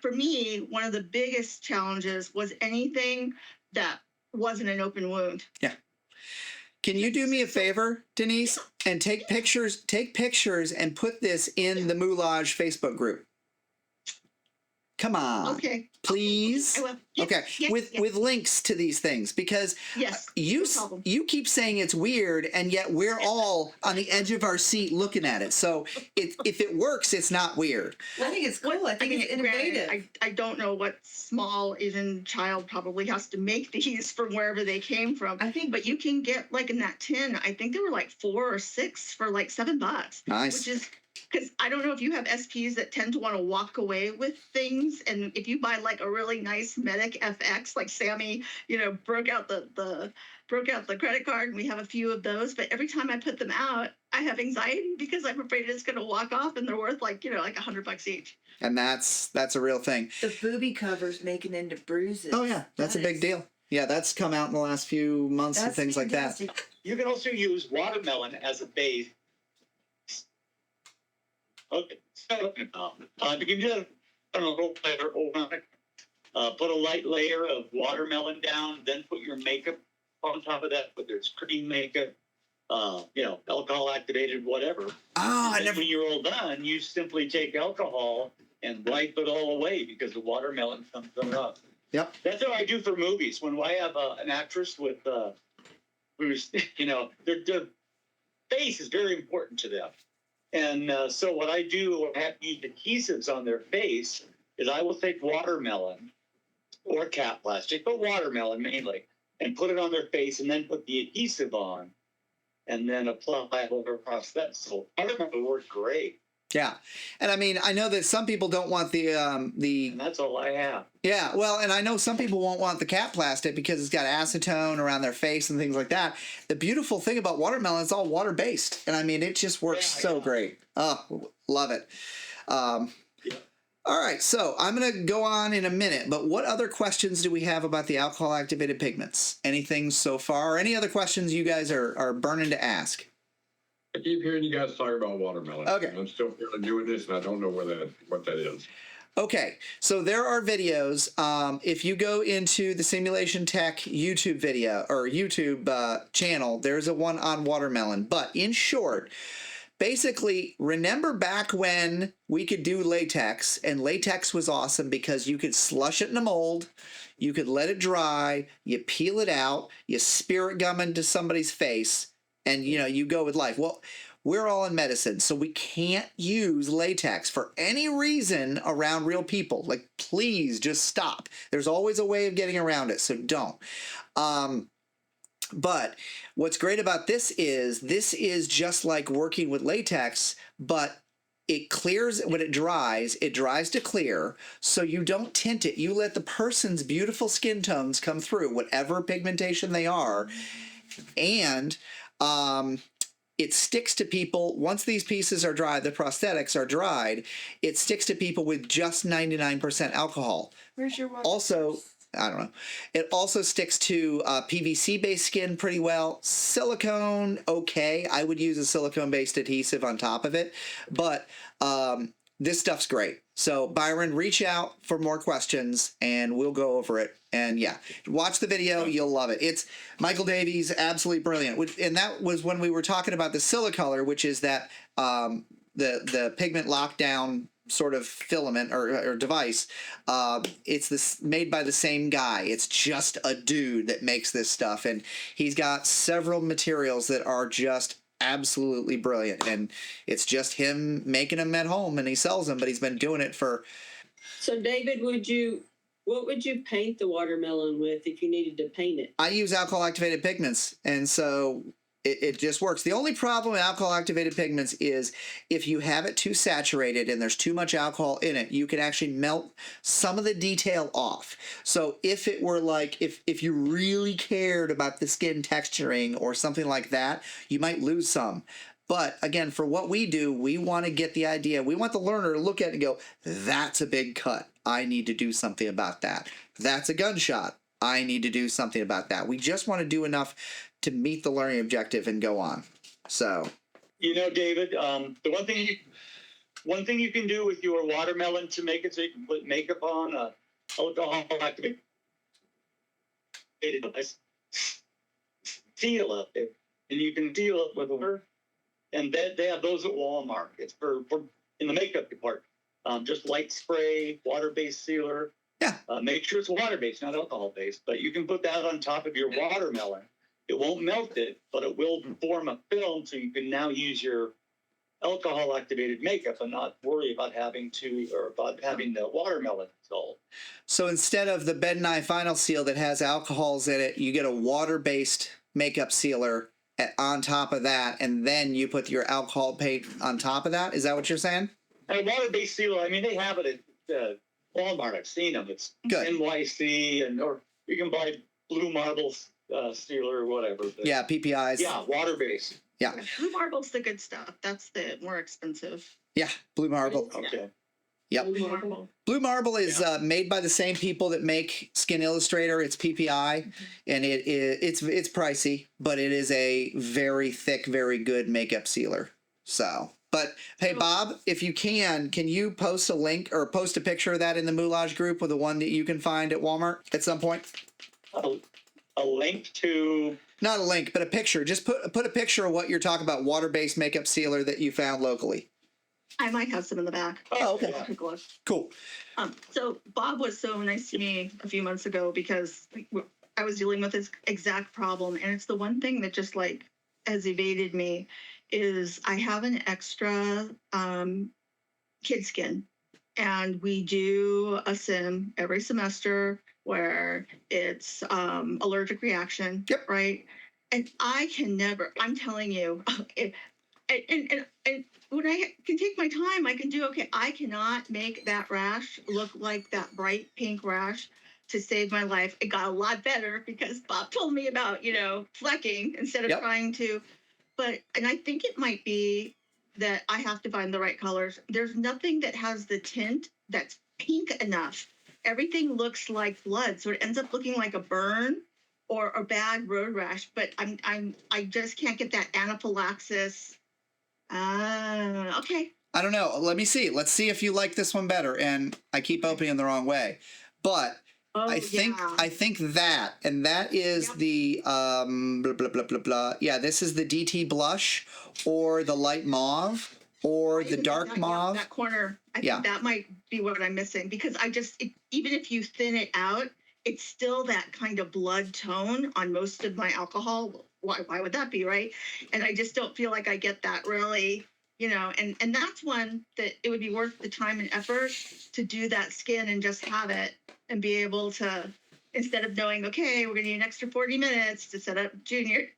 for me, one of the biggest challenges was anything that wasn't an open wound. Yeah. Can you do me a favor, Denise, and take pictures and put this in the Moulage Facebook group? Come on. Okay. Please. I will. Yes, Okay. yes, with yes. with links to these things, because Yes. you No problem. you keep saying it's weird, and yet we're all on the edge of our seat looking at it. So if it works, it's not weird. I think it's cool. I think it's innovative. Granted, I don't know what small Asian child probably has to make these from wherever they came from. I think, But you can get like in that tin, I think there were like 4 or 6 for like $7. Nice. Which is because I don't know if you have SPs that tend to want to walk away with things, and if you buy like a really nice Medic FX, like Sammy, broke out the credit card, and we have a few of those. But every time I put them out, I have anxiety because I'm afraid it's going to walk off, and they're worth like like $100 each. And that's a real thing. the booby covers making into bruises. Oh yeah, that's a big deal. Yeah, that's come out in the last few months and things like that. You can also use Water-Melon as a base. Okay, so you can just put a little layer over it. Put a light layer of Water-Melon down, then put your makeup on top of that, whether it's cream makeup, alcohol activated, whatever. Oh, And then when you're all done, you simply take alcohol and wipe it all away because the Water-Melon comes up. Yep. That's what I do for movies. When I have an actress with who's their face is very important to them, and so what I do when I have to use adhesives on their face is I will take Water-Melon or cat plastic, but Water-Melon mainly, and put it on their face, and then put the adhesive on, and then apply it over prosthetics. So Water-Melon worked great. Yeah, and I mean, I know that some people don't want the And that's all I have. Yeah, well, and I know some people won't want the cat plastic because it's got acetone around their face and things like that. The beautiful thing about Water-Melon, it's all water based, and I mean, it just works so great. Oh, love it. All right, so I'm going to go on in a minute, but what other questions do we have about the alcohol activated pigments? Anything so far? Or any other questions you guys are burning to ask? I keep hearing you guys talk about Water-Melon. Okay. I'm still fairly doing this, and I don't know what that is. Okay, so there are videos. If you go into the Simulation Tech YouTube video or YouTube channel, there's a one on Water-Melon. But in short, basically, remember back when we could do latex, and latex was awesome because you could slush it in a mold, you could let it dry, you peel it out, you spirit gum into somebody's face, and you go with life. Well, we're all in medicine, so we can't use latex for any reason around real people. Like, please just stop. There's always a way of getting around it, so don't. But what's great about this is just like working with latex, but it clears when it dries to clear, so you don't tint it. You let the person's beautiful skin tones come through, whatever pigmentation they are, and it sticks to people. Once these pieces are dried, the prosthetics are dried, it sticks to people with just 99% alcohol. Where's your water? Also, I don't know. It also sticks to PVC-based skin pretty well. Silicone, okay. I would use a silicone-based adhesive on top of it. But this stuff's great. So, Byron, reach out for more questions, and we'll go over it. And, yeah, watch the video. You'll love it. It's Michael Davies, absolutely brilliant. And that was when we were talking about the Silicolor, which is that the pigment lockdown sort of filament or device. It's this made by the same guy. It's just a dude that makes this stuff, and he's got several materials that are just absolutely brilliant, and it's just him making them at home, and he sells them, but he's been doing it for. So David, what would you paint the Water-Melon with if you needed to paint it? I use alcohol activated pigments, and so it just works. The only problem with alcohol activated pigments is if you have it too saturated and there's too much alcohol in it, you can actually melt some of the detail off. So if it were like, if you really cared about the skin texturing or something like that, you might lose some. But again, for what we do, we want to get the idea. We want the learner to look at it and go, that's a big cut. I need to do something about that. That's a gunshot. I need to do something about that. We just want to do enough to meet the learning objective and go on. So, David, the one thing you can do with your Water-Melon to make it so you can put makeup on alcohol activated, seal it, and you can seal it with water. And they have those at Walmart. It's for in the makeup department. just light spray, water-based sealer. Yeah. Make sure it's water-based, not alcohol-based. But you can put that on top of your watermelon. It won't melt it, but it will form a film, so you can now use your alcohol-activated makeup and not worry about having the watermelon dissolve. So instead of the Ben Nye Final Seal that has alcohols in it, you get a water-based makeup sealer on top of that, and then you put your alcohol paint on top of that. Is that what you're saying? And a water-based sealer, I mean, they have it at Walmart. I've seen them. It's Good. NYC, or you can buy Blue Marbles sealer or whatever. But Yeah, PPIs. yeah, water-based. Yeah. Blue Marble's the good stuff. That's the more expensive. Yeah, Blue Marble. Okay. Yep. Blue Marble. Blue Marble is made by the same people that make Skin Illustrator. It's PPI, and it's pricey, but it is a very thick, very good makeup sealer. So, but hey, Bob, if you can you post a link or post a picture of that in the Moulage group with the one that you can find at Walmart at some point? A link to. Not a link, but a picture. Just put a picture of what you're talking about, water-based makeup sealer that you found locally. I might have some in the back. Oh, okay. Take a look. Cool. So Bob was so nice to me a few months ago because I was dealing with this exact problem, and it's the one thing that just like has evaded me is I have an extra kid skin, and we do a sim every semester where it's allergic reaction. Yep. Right. And I can never. I'm telling you, and when I can take my time, I can do okay. I cannot make that rash look like that bright pink rash to save my life. It got a lot better because Bob told me about, flecking instead of trying to. And I think it might be that I have to find the right colors. There's nothing that has the tint that's pink enough. Everything looks like blood, so it ends up looking like a burn or a bad road rash. But I just can't get that anaphylaxis. Okay. I don't know. Let me see. Let's see if you like this one better. And I keep opening the wrong way, but I think that, and that is the blah blah blah blah blah. Yeah, this is the DT blush or the light mauve or the dark mauve. That corner. I think that might be what I'm missing because even if you thin it out, it's still that kind of blood tone on most of my alcohol. Why would that be, right? And I just don't feel like I get that really, and that's one that it would be worth the time and effort to do that skin and just have it and be able to, instead of knowing, okay, we're going to need an extra 40 minutes to set up Junior.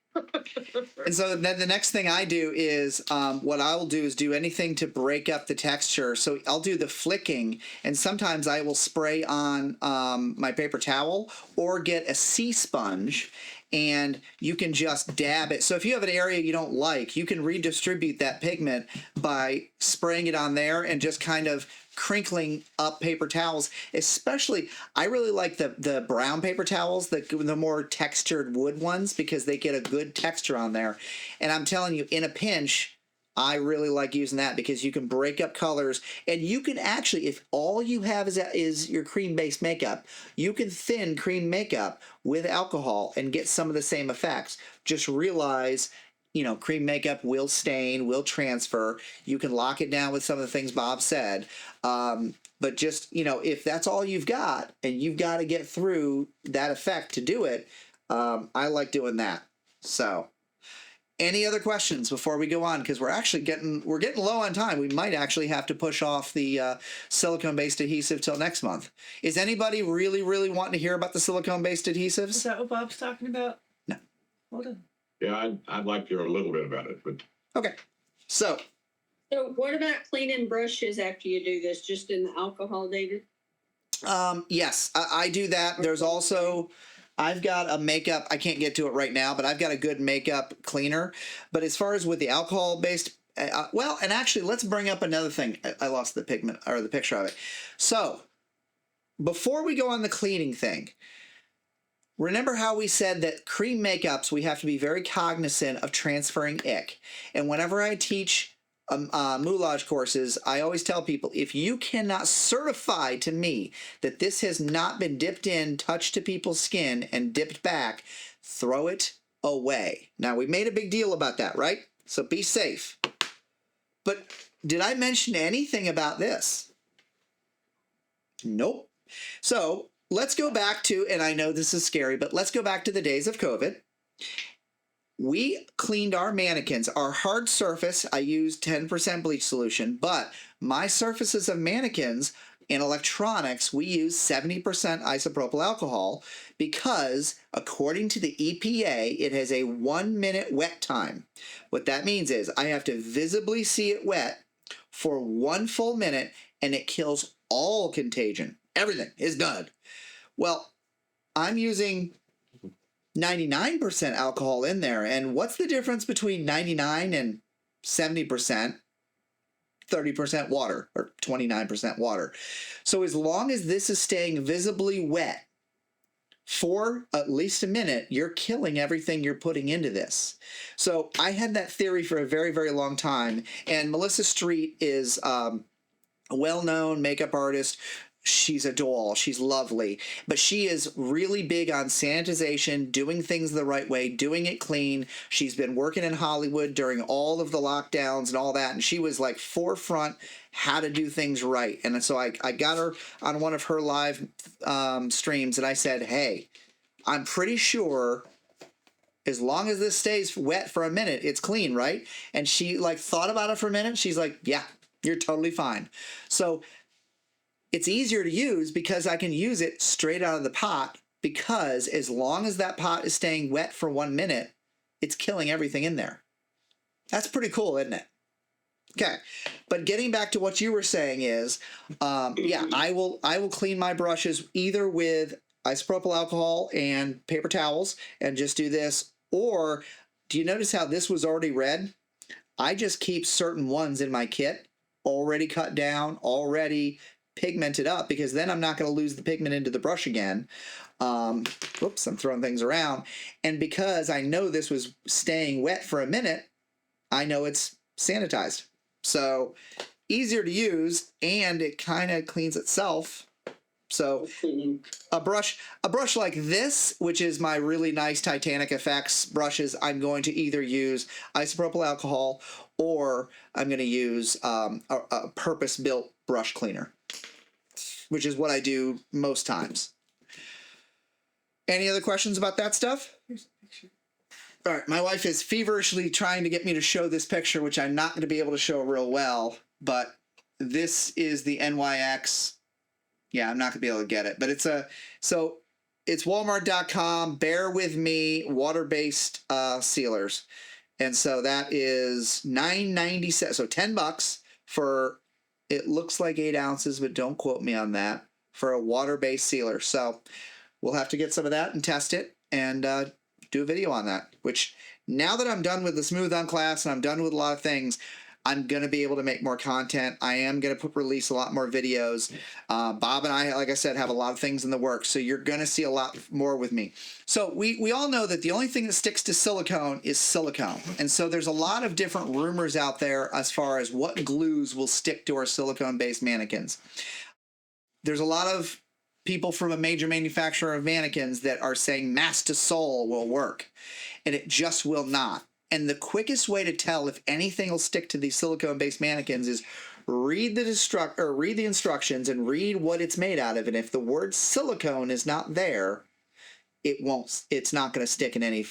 And so then the next thing I do is what I will do is do anything to break up the texture. So I'll do the flicking, and sometimes I will spray on my paper towel or get a sea sponge, and you can just dab it. So if you have an area you don't like, you can redistribute that pigment by spraying it on there and just kind of crinkling up paper towels. Especially, I really like the brown paper towels, the more textured wood ones, because they get a good texture on there. And I'm telling you, in a pinch, I really like using that because you can break up colors, and you can actually, if all you have is your cream-based makeup, you can thin cream makeup with alcohol and get some of the same effects. Just realize, cream makeup will stain, will transfer. You can lock it down with some of the things Bob said. But just, if that's all you've got and you've got to get through that effect to do it, I like doing that. So, any other questions before we go on? Because we're getting low on time. We might actually have to push off the silicone-based adhesive till next month. Is anybody really, really wanting to hear about the silicone-based adhesives? Is that what Bob's talking about? No. Hold on. Yeah, I'd like to hear a little bit about it, but. Okay. So what about cleaning brushes after you do this? Just in the alcohol, David? yes, I do that. There's also, I've got a makeup, I can't get to it right now, but I've got a good makeup cleaner. But as far as with the alcohol-based, and actually, let's bring up another thing. I lost the pigment, or the picture of it. So, before we go on the cleaning thing, remember how we said that cream makeups, we have to be very cognizant of transferring ick. And whenever I teach moulage courses, I always tell people, if you cannot certify to me that this has not been dipped in, touched to people's skin, and dipped back, throw it away. Now, we made a big deal about that, right? So be safe. But did I mention anything about this? Nope. So let's go back to, and I know this is scary, but let's go back to the days of COVID. We cleaned our mannequins. Our hard surface, I used 10% bleach solution, but my surfaces of mannequins in electronics, we use 70% isopropyl alcohol because according to the EPA, it has a 1 minute wet time. What that means is I have to visibly see it wet for 1 full minute and it kills all contagion. Everything is done. Well, I'm using 99% alcohol in there. And what's the difference between 99 and 70%? 30% water or 29% water. So as long as this is staying visibly wet for at least a minute, you're killing everything you're putting into this. So I had that theory for a very, very long time. And Melissa Street is a well-known makeup artist. She's a doll. She's lovely. But she is really big on sanitization, doing things the right way, doing it clean. She's been working in Hollywood during all of the lockdowns and all that. And she was like forefront how to do things right. And so I got her on one of her live streams and I said, hey, I'm pretty sure as long as this stays wet for a minute, it's clean, right? And she like thought about it for a minute. She's like, yeah, you're totally fine. So it's easier to use because I can use it straight out of the pot because as long as that pot is staying wet for 1 minute, it's killing everything in there. That's pretty cool, isn't it? Okay, but getting back to what you were saying is, yeah, I will clean my brushes either with isopropyl alcohol and paper towels and just do this, or do you notice how this was already red? I just keep certain ones in my kit already cut down, already pigmented up, because then I'm not going to lose the pigment into the brush again. Whoops, I'm throwing things around. And because I know this was staying wet for a minute, I know it's sanitized. So easier to use, and it kind of cleans itself. So a brush like this, which is my really nice Titanic Effects brushes, I'm going to either use isopropyl alcohol or I'm going to use a purpose-built brush cleaner, which is what I do most times. Any other questions about that stuff? Here's a picture. All right, my wife is feverishly trying to get me to show this picture, which I'm not going to be able to show real well, but this is the NYX. Yeah, I'm not going to be able to get it, but it's walmart.com, bear with me, water-based sealers. And so that is $9.97, so $10 for, it looks like 8 ounces, but don't quote me on that, for a water-based sealer. So we'll have to get some of that and test it and do a video on that, which now that I'm done with the Smooth On class and I'm done with a lot of things, I'm going to be able to make more content. I am going to release a lot more videos. Bob and I, like I said, have a lot of things in the works, so you're going to see a lot more with me. So we all know that the only thing that sticks to silicone is silicone. And so there's a lot of different rumors out there as far as what glues will stick to our silicone-based mannequins. There's a lot of people from a major manufacturer of mannequins that are saying mass to sole will work, and it just will not. And the quickest way to tell if anything will stick to these silicone-based mannequins is read the instructions and read what it's made out of. And if the word silicone is not there, it's not going to stick in any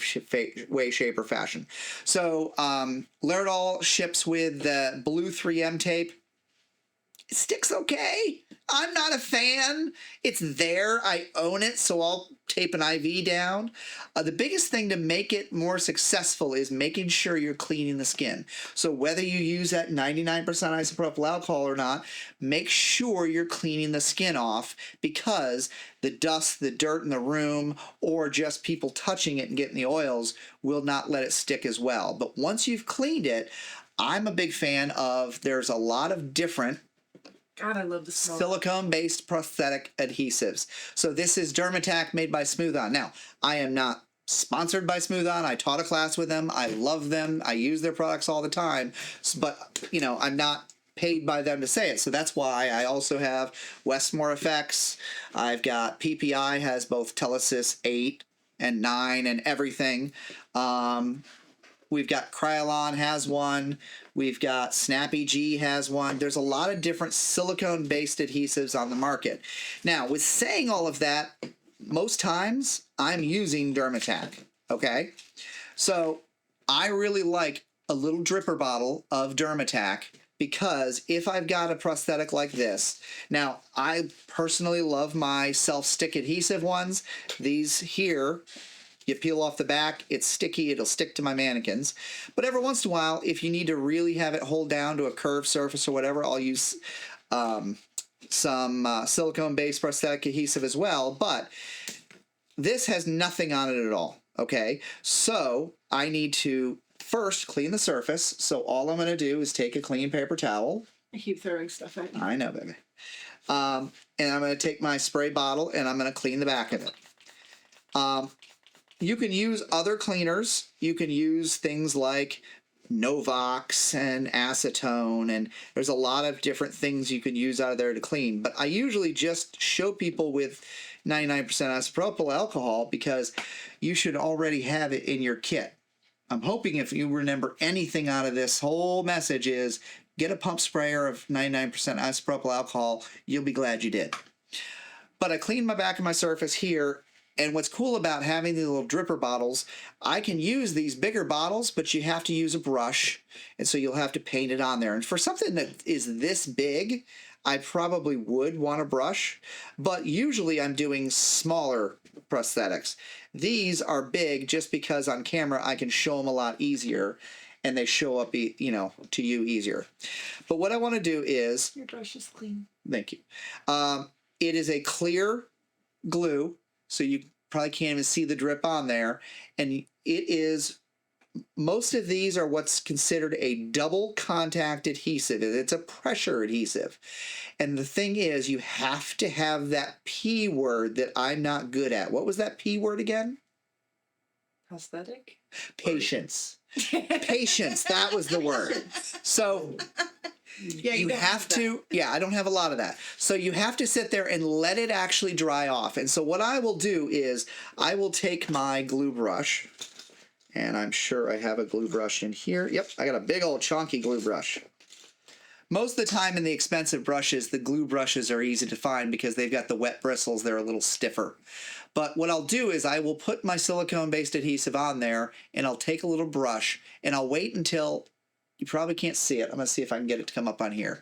way, shape, or fashion. So Laerdal ships with the blue 3M tape. It sticks okay. I'm not a fan. It's there. I own it, so I'll tape an IV down. The biggest thing to make it more successful is making sure you're cleaning the skin. So whether you use that 99% isopropyl alcohol or not, make sure you're cleaning the skin off, because the dust, the dirt in the room, or just people touching it and getting the oils will not let it stick as well. But once you've cleaned it, I'm a big fan of, there's a lot of different God, I love the smell. silicone-based prosthetic adhesives. So this is Dermatac made by Smooth On. Now, I am not sponsored by Smooth On. I taught a class with them. I love them. I use their products all the time. But, I'm not paid by them to say it. So that's why I also have Westmore Effects. I've got PPI has both Telesis 8 and 9 and everything. we've got Krylon has one. We've got Snappy G has one. There's a lot of different silicone-based adhesives on the market. Now, with saying all of that, most times I'm using Dermatac, okay? So I really like a little dripper bottle of Dermatac because if I've got a prosthetic like this, now I personally love my self-stick adhesive ones. These here, you peel off the back, it's sticky, it'll stick to my mannequins. But every once in a while, if you need to really have it hold down to a curved surface or whatever, I'll use some silicone-based prosthetic adhesive as well. But this has nothing on it at all, okay? So I need to first clean the surface. So all I'm going to do is take a clean paper towel. I keep throwing stuff at you. I know, baby. And I'm going to take my spray bottle and I'm going to clean the back of it. You can use other cleaners. You can use things like Novox and acetone, and there's a lot of different things you can use out of there to clean. But I usually just show people with 99% isopropyl alcohol because you should already have it in your kit. I'm hoping if you remember anything out of this whole message is get a pump sprayer of 99% isopropyl alcohol. You'll be glad you did. But I cleaned my back of my surface here. And what's cool about having these little dripper bottles, I can use these bigger bottles, but you have to use a brush. And so you'll have to paint it on there. And for something that is this big, I probably would want a brush. But usually I'm doing smaller prosthetics. These are big just because on camera I can show them a lot easier. And they show up, you know, to you easier. But what I want to do is... Your brush is clean. Thank you. It is a clear glue. So you probably can't even see the drip on there. And it is, most of these are what's considered a double contact adhesive. It's a pressure adhesive. And the thing is, you have to have that P word that I'm not good at. What was that P word again? Prosthetic? Patience. Patience, that was the word. So... Yeah, you have to, I don't have a lot of that. So you have to sit there and let it actually dry off. And so what I will do is I will take my glue brush, and I'm sure I have a glue brush in here. Yep, I got a big old chunky glue brush. Most of the time in the expensive brushes, the glue brushes are easy to find because they've got the wet bristles. They're a little stiffer. But what I'll do is I will put my silicone-based adhesive on there, and I'll take a little brush, and I'll wait until... You probably can't see it. I'm going to see if I can get it to come up on here.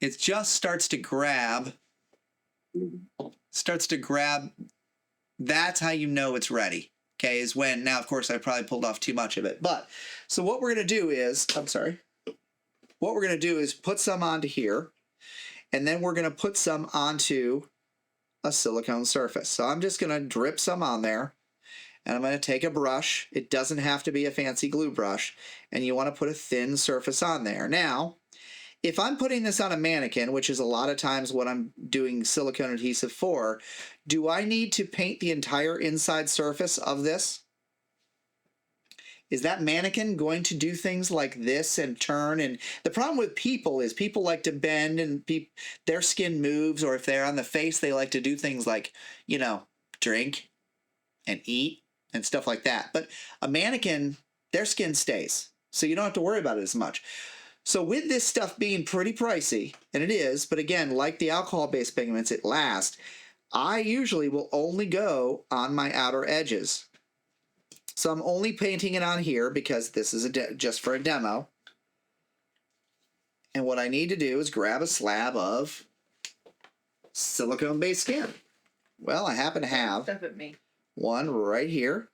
It just starts to grab. That's how you know it's ready. Okay, is when, now of course I probably pulled off too much of it. But, so what we're going to do is, what we're going to do is put some onto here. And then we're going to put some onto a silicone surface. So I'm just going to drip some on there. And I'm going to take a brush. It doesn't have to be a fancy glue brush. And you want to put a thin surface on there. Now, if I'm putting this on a mannequin, which is a lot of times what I'm doing silicone adhesive for, do I need to paint the entire inside surface of this? Is that mannequin going to do things like this and turn? And the problem with people is people like to bend and their skin moves, or if they're on the face, they like to do things like, you know, drink and eat and stuff like that. But a mannequin, their skin stays. So you don't have to worry about it as much. So with this stuff being pretty pricey, and it is, but again, like the alcohol-based pigments, it lasts, I usually will only go on my outer edges. So I'm only painting it on here because this is just for a demo. And what I need to do is grab a slab of silicone-based skin. Well, I happen to have Stuff at me. one right here.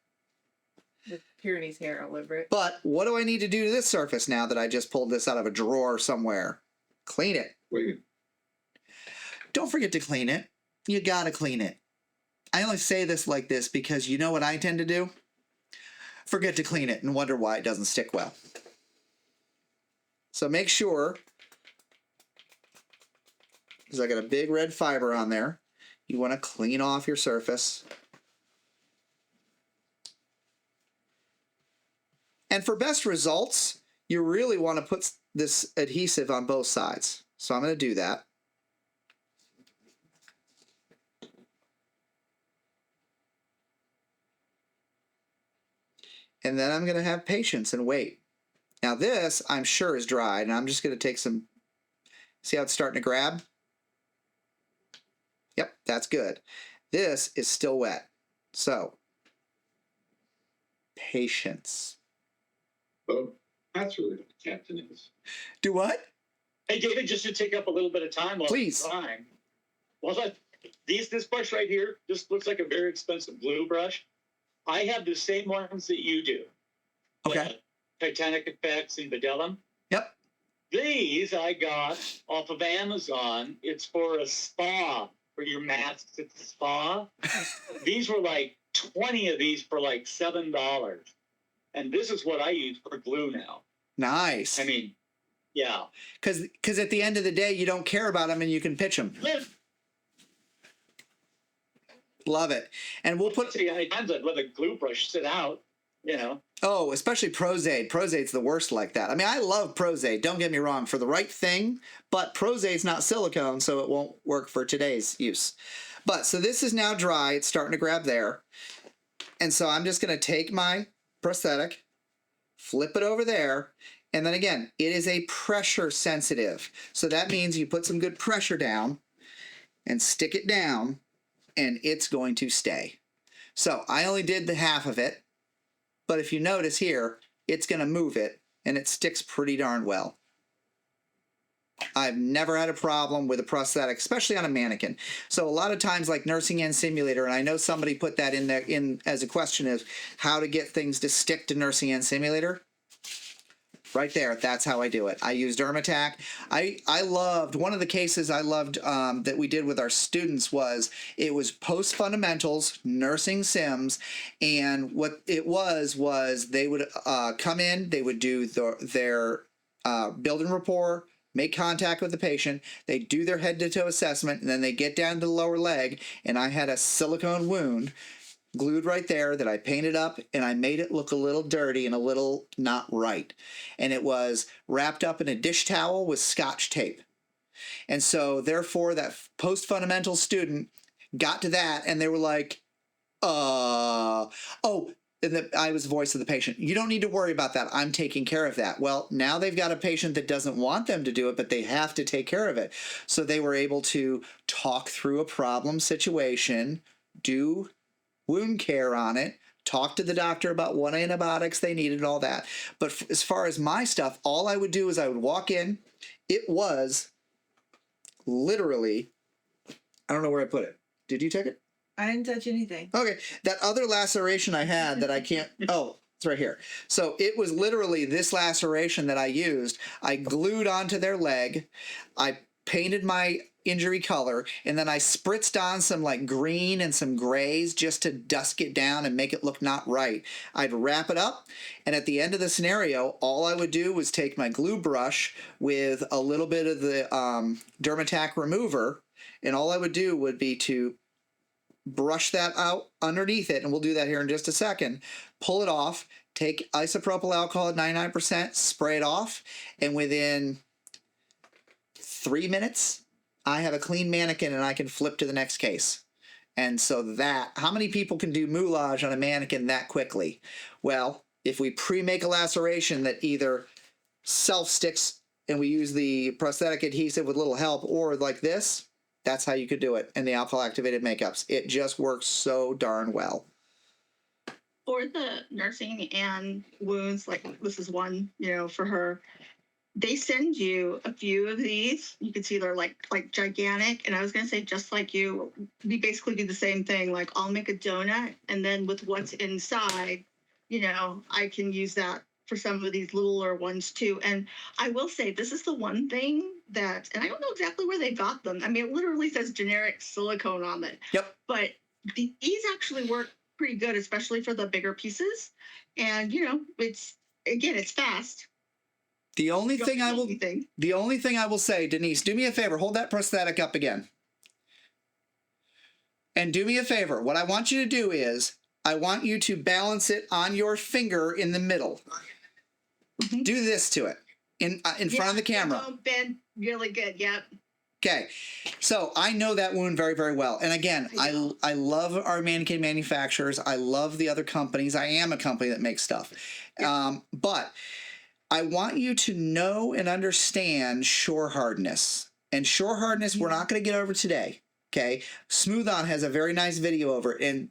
With Pyrenees hair all over it. But what do I need to do to this surface now that I just pulled this out of a drawer somewhere? Clean it. Wait, Don't forget to clean it. You gotta clean it. I only say this like this because you know what I tend to do? Forget to clean it and wonder why it doesn't stick well. So make sure, because I got a big red fiber on there, you want to clean off your surface. And for best results, you really want to put this adhesive on both sides. So I'm going to do that. And then I'm going to have patience and wait. Now this, I'm sure, is dried, and I'm just going to take some, see how it's starting to grab? Yep, that's good. This is still wet. So, patience. Well, that's really what the captain is. Do what? Hey, David, just to take up a little bit of time while Please. I'm trying. Well, this brush right here, this looks like a very expensive glue brush. I have the same ones that you do. Okay. Titanic Effects and Bedellum. Yep. These I got off of Amazon. It's for a spa, for your masks at the spa. These were like 20 of these for like $7. And this is what I use for glue now. Nice. I mean, yeah. Because at the end of the day, you don't care about them and you can pitch them. Love it. And we'll put... See how many times I'd let a glue brush sit out, you know. Oh, especially Prozaid. Prozaid's the worst like that. I mean, I love Prozaid. Don't get me wrong, for the right thing, but Prozaid's not silicone, so it won't work for today's use. But, so this is now dry. It's starting to grab there. And so I'm just going to take my prosthetic, flip it over there, and then again, it is a pressure sensitive. So that means you put some good pressure down and stick it down, and it's going to stay. So I only did the half of it. But if you notice here, it's going to move it, and it sticks pretty darn well. I've never had a problem with a prosthetic, especially on a mannequin. So a lot of times, like nursing and simulator, and I know somebody put that in there as a question, is how to get things to stick to nursing and simulator. Right there, that's how I do it. I use Dermatac. I loved, one of the cases I loved that we did with our students was, it was post-fundamentals, nursing sims, and what it was they would come in, they would do their building rapport, make contact with the patient, they do their head-to-toe assessment, and then they get down to the lower leg, and I had a silicone wound glued right there that I painted up, and I made it look a little dirty and a little not right. And it was wrapped up in a dish towel with Scotch tape. And so therefore that post-fundamental student got to that and they were like, oh, and I was the voice of the patient. You don't need to worry about that. I'm taking care of that. Well, now they've got a patient that doesn't want them to do it, but they have to take care of it. So they were able to talk through a problem situation, do wound care on it, talk to the doctor about what antibiotics they needed and all that. But as far as my stuff, all I would do is I would walk in. It was literally, I don't know where I put it. Did you take it? I didn't touch anything. Okay. That other laceration I had that I can't, oh, it's right here. So it was literally this laceration that I used. I glued onto their leg. I painted my injury color, and then I spritzed on some like green and some grays just to dusk it down and make it look not right. I'd wrap it up, and at the end of the scenario, all I would do was take my glue brush with a little bit of the Dermatac remover, and all I would do would be to brush that out underneath it, and we'll do that here in just a second. Pull it off, take isopropyl alcohol at 99%, spray it off, and within 3 minutes, I have a clean mannequin and I can flip to the next case. And so that, how many people can do moulage on a mannequin that quickly? Well, if we pre-make a laceration that either self-sticks and we use the prosthetic adhesive with little help, or like this, that's how you could do it in the alcohol-activated makeups. It just works so darn well. For the nursing and wounds, like this is one, for her. They send you a few of these. You can see they're like gigantic. And I was going to say, just like you, we basically do the same thing. Like I'll make a donut, and then with what's inside, I can use that for some of these littler ones too. And I will say, this is the one thing that, and I don't know exactly where they got them. I mean, it literally says generic silicone on it. Yep. But these actually work pretty good, especially for the bigger pieces. And, it's fast. The only thing I will say, Denise, do me a favor, hold that prosthetic up again. And do me a favor. What I want you to do is, I want you to balance it on your finger in the middle. Mm-hmm. Do this to it in front of the camera. Don't bend really good. Yep. Okay, so I know that wound very, very well. And again, I love our mannequin manufacturers. I love the other companies. I am a company that makes stuff. But I want you to know and understand shore hardness. And shore hardness, we're not going to get over today. Okay, Smooth On has a very nice video over it. And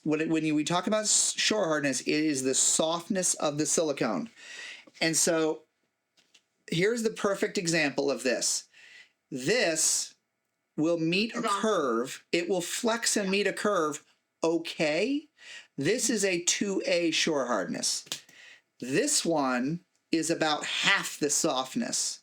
when we talk about shore hardness, it is the softness of the silicone. And so here's the perfect example of this. This will meet a curve. It will flex and meet a curve. Okay. This is a 2A shore hardness. This one is about half the softness.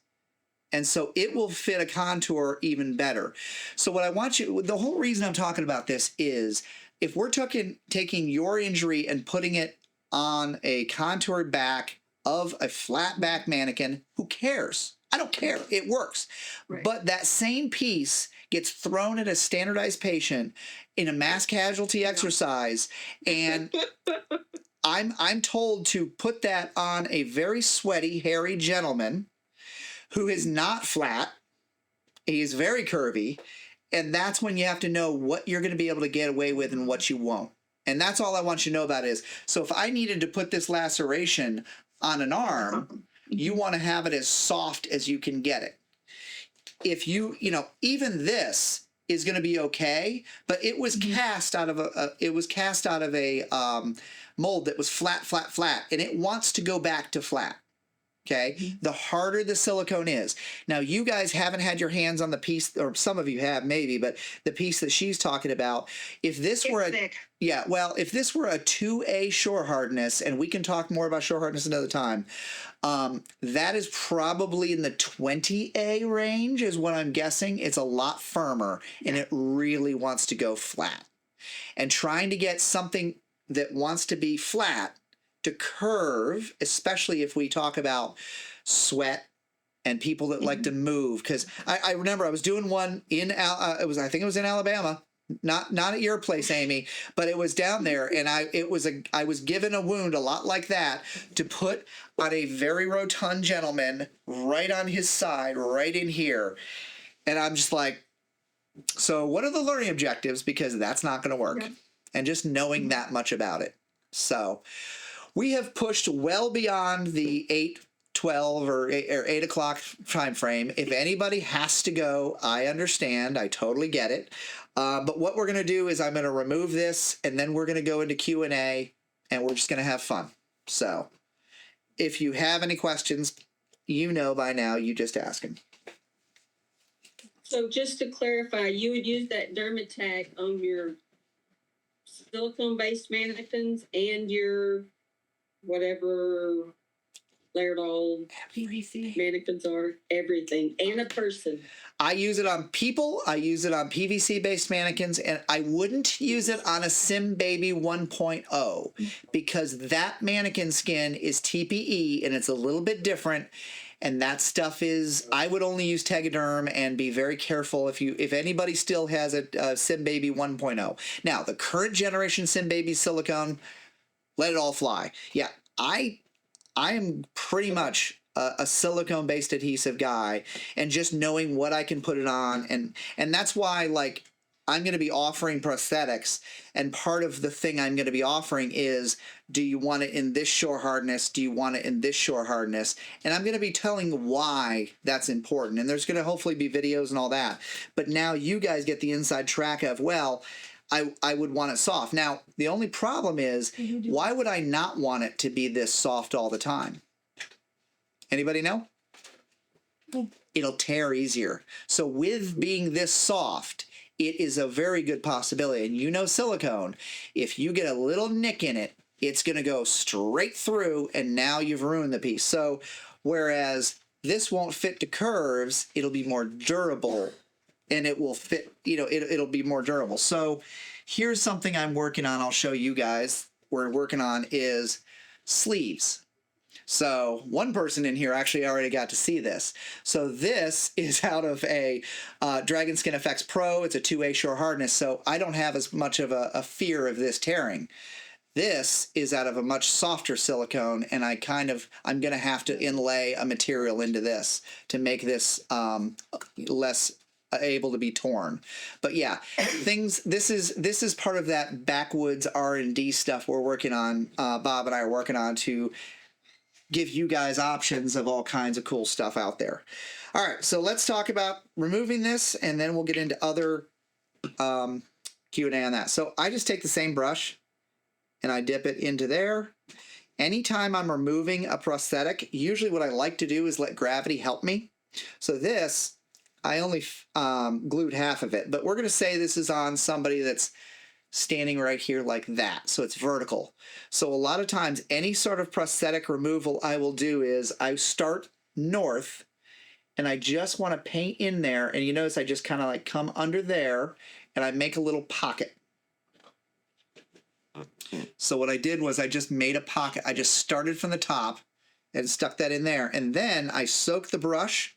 And so it will fit a contour even better. So what I want you, the whole reason I'm talking about this is if we're taking your injury and putting it on a contoured back of a flat back mannequin, who cares? I don't care. It works. Right. But that same piece gets thrown at a standardized patient in a mass casualty exercise, and I'm told to put that on a very sweaty, hairy gentleman who is not flat. He is very curvy, and that's when you have to know what you're going to be able to get away with and what you won't. And that's all I want you to know about is, so if I needed to put this laceration on an arm, you want to have it as soft as you can get it. If you even this is going to be okay, but it was cast out of a mold that was flat, and it wants to go back to flat. Okay, the harder the silicone is. Now, you guys haven't had your hands on the piece, or some of you have maybe, but the piece that she's talking about, if this were if this were a 2A shore hardness, and we can talk more about shore hardness another time, that is probably in the 20A range is what I'm guessing. It's a lot firmer, and it really wants to go flat. And trying to get something that wants to be flat to curve, especially if we talk about sweat and people that like to move. Because I remember I was doing one in I think it was in Alabama, not at your place, Amy, but it was down there, and I was given a wound a lot like that to put on a very rotund gentleman right on his side, right in here, and I'm just like, so what are the learning objectives? Because that's not going to work, and just knowing that much about it. So we have pushed well beyond the 8:12 or 8 o'clock time frame. If anybody has to go, I understand. I totally get it. But what we're going to do is I'm going to remove this, and then we're going to go into Q&A, and we're just going to have fun. So if you have any questions, by now, you just ask them. So just to clarify, you would use that Dermatac on your silicone-based mannequins and your whatever layered all PVC mannequins are, everything, and a person. I use it on people. I use it on PVC-based mannequins, and I wouldn't use it on a Sim Baby 1.0 because that mannequin skin is TPE, and it's a little bit different. And that stuff is, I would only use Tegaderm and be very careful if anybody still has a Sim Baby 1.0. Now, the current generation Sim Baby silicone, let it all fly. Yeah, I am pretty much a silicone-based adhesive guy, and just knowing what I can put it on, and that's why, like, I'm going to be offering prosthetics, and part of the thing I'm going to be offering is, do you want it in this shore hardness? Do you want it in this shore hardness? And I'm going to be telling why that's important, and there's going to hopefully be videos and all that. But now you guys get the inside track of, well, I would want it soft. Now, the only problem is, why would I not want it to be this soft all the time? Anybody know? It'll tear easier. So with being this soft, it is a very good possibility. And silicone, if you get a little nick in it, it's going to go straight through, and now you've ruined the piece. So whereas this won't fit to curves, it'll be more durable, and it will fit, it'll be more durable. So here's something I'm working on. I'll show you guys. We're working on is sleeves. So one person in here actually already got to see this. So this is out of a Dragon Skin FX Pro. It's a 2A shore hardness, so I don't have as much of a fear of this tearing. This is out of a much softer silicone, and I'm going to have to inlay a material into this to make this less able to be torn. But yeah, this is part of that backwoods R&D stuff we're working on. Bob and I are working on to give you guys options of all kinds of cool stuff out there. All right, so let's talk about removing this, and then we'll get into other Q&A on that. So I just take the same brush and I dip it into there. Anytime I'm removing a prosthetic, usually what I like to do is let gravity help me. So this, I only glued half of it, but we're going to say this is on somebody that's standing right here like that. So it's vertical. So a lot of times, any sort of prosthetic removal I will do is I start north and I just want to paint in there. And you notice I just kind of like come under there and I make a little pocket. So what I did was I just made a pocket. I just started from the top and stuck that in there. And then I soak the brush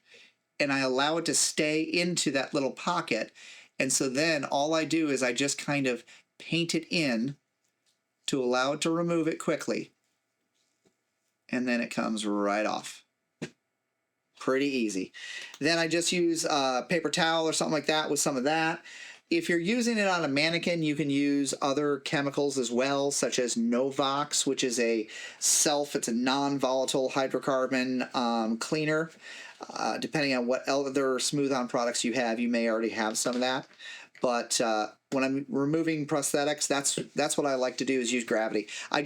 and I allow it to stay into that little pocket. And so then all I do is I just kind of paint it in to allow it to remove it quickly. And then it comes right off. Pretty easy. Then I just use a paper towel or something like that with some of that. If you're using it on a mannequin, you can use other chemicals as well, such as Novox, which is it's a non-volatile hydrocarbon cleaner. Depending on what other smooth-on products you have, you may already have some of that. But when I'm removing prosthetics, that's what I like to do is use gravity. I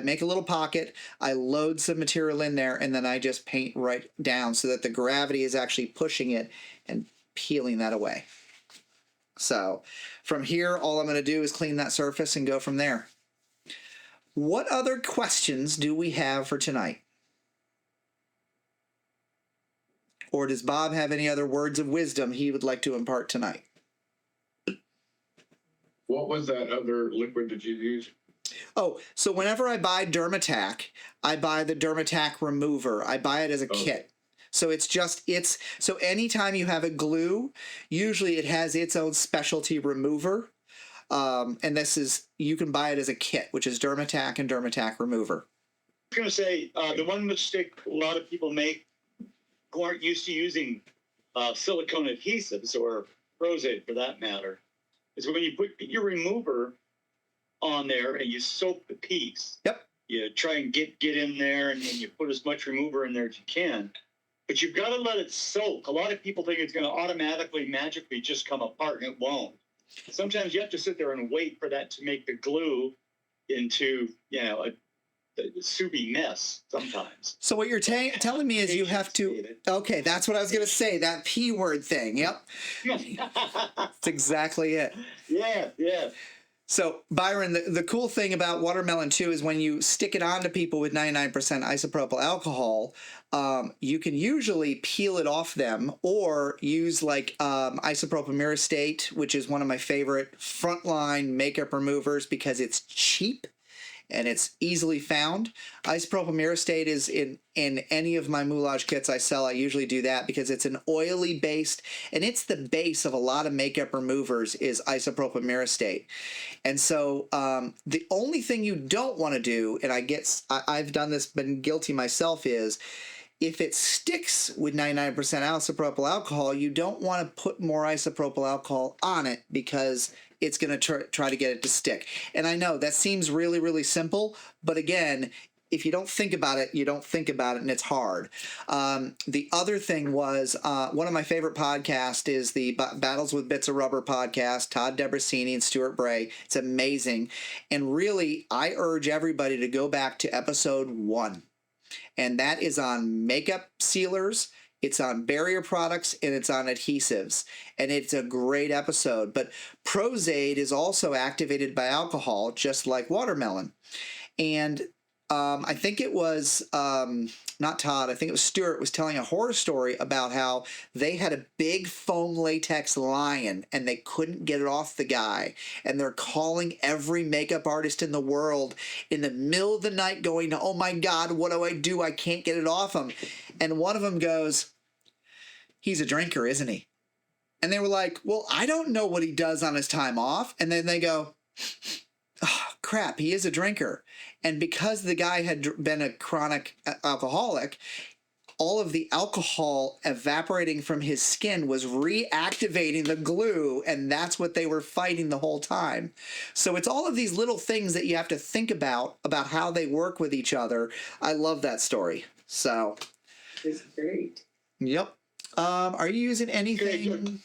make a little pocket, I load some material in there, and then I just paint right down so that the gravity is actually pushing it and peeling that away. So from here, all I'm going to do is clean that surface and go from there. What other questions do we have for tonight? Or does Bob have any other words of wisdom he would like to impart tonight? What was that other liquid that you used? Oh, so whenever I buy Dermatac, I buy the Dermatac remover. I buy it as a kit. So so anytime you have a glue, usually it has its own specialty remover. And you can buy it as a kit, which is Dermatac and Dermatac remover. I was going to say, the one mistake a lot of people make who aren't used to using silicone adhesives or Prosade for that matter, is when you put your remover on there and you soak the piece. Yep. You try and get in there and then you put as much remover in there as you can. But you've got to let it soak. A lot of people think it's going to automatically, magically just come apart, and it won't. Sometimes you have to sit there and wait for that to make the glue into, a soupy mess sometimes. So what you're telling me is you have to... Okay, that's what I was going to say, that P word thing. Yep. That's exactly it. Yeah. So, Byron, the cool thing about Water-Melon too is when you stick it onto people with 99% isopropyl alcohol, you can usually peel it off them or use like isopropyl myristate, which is one of my favorite frontline makeup removers because it's cheap and it's easily found. Isopropyl myristate is in any of my moulage kits I sell. I usually do that because it's an oily based, and it's the base of a lot of makeup removers is isopropyl myristate. And so the only thing you don't want to do, and I've done this, been guilty myself, is if it sticks with 99% isopropyl alcohol, you don't want to put more isopropyl alcohol on it because it's going to try to get it to stick. And I know that seems really, really simple, but again, if you don't think about it, you don't think about it, and it's hard. The other thing was one of my favorite podcasts is the Battles with Bits of Rubber podcast, Todd Debrasini and Stuart Bray. It's amazing. And really, I urge everybody to go back to episode 1. And that is on makeup sealers, it's on barrier products, and it's on adhesives. And it's a great episode. But Prosade is also activated by alcohol, just like Water-Melon. And I think it was, not Todd, I think it was Stuart was telling a horror story about how they had a big foam latex lion and they couldn't get it off the guy. And they're calling every makeup artist in the world in the middle of the night going, oh my God, what do? I can't get it off him. And one of them goes, he's a drinker, isn't he? And they were like, well, I don't know what he does on his time off. And then they go, oh, crap, he is a drinker. And because the guy had been a chronic alcoholic, all of the alcohol evaporating from his skin was reactivating the glue, and that's what they were fighting the whole time. So it's all of these little things that you have to think about how they work with each other. I love that story. So, It's great. yep. Are you using anything?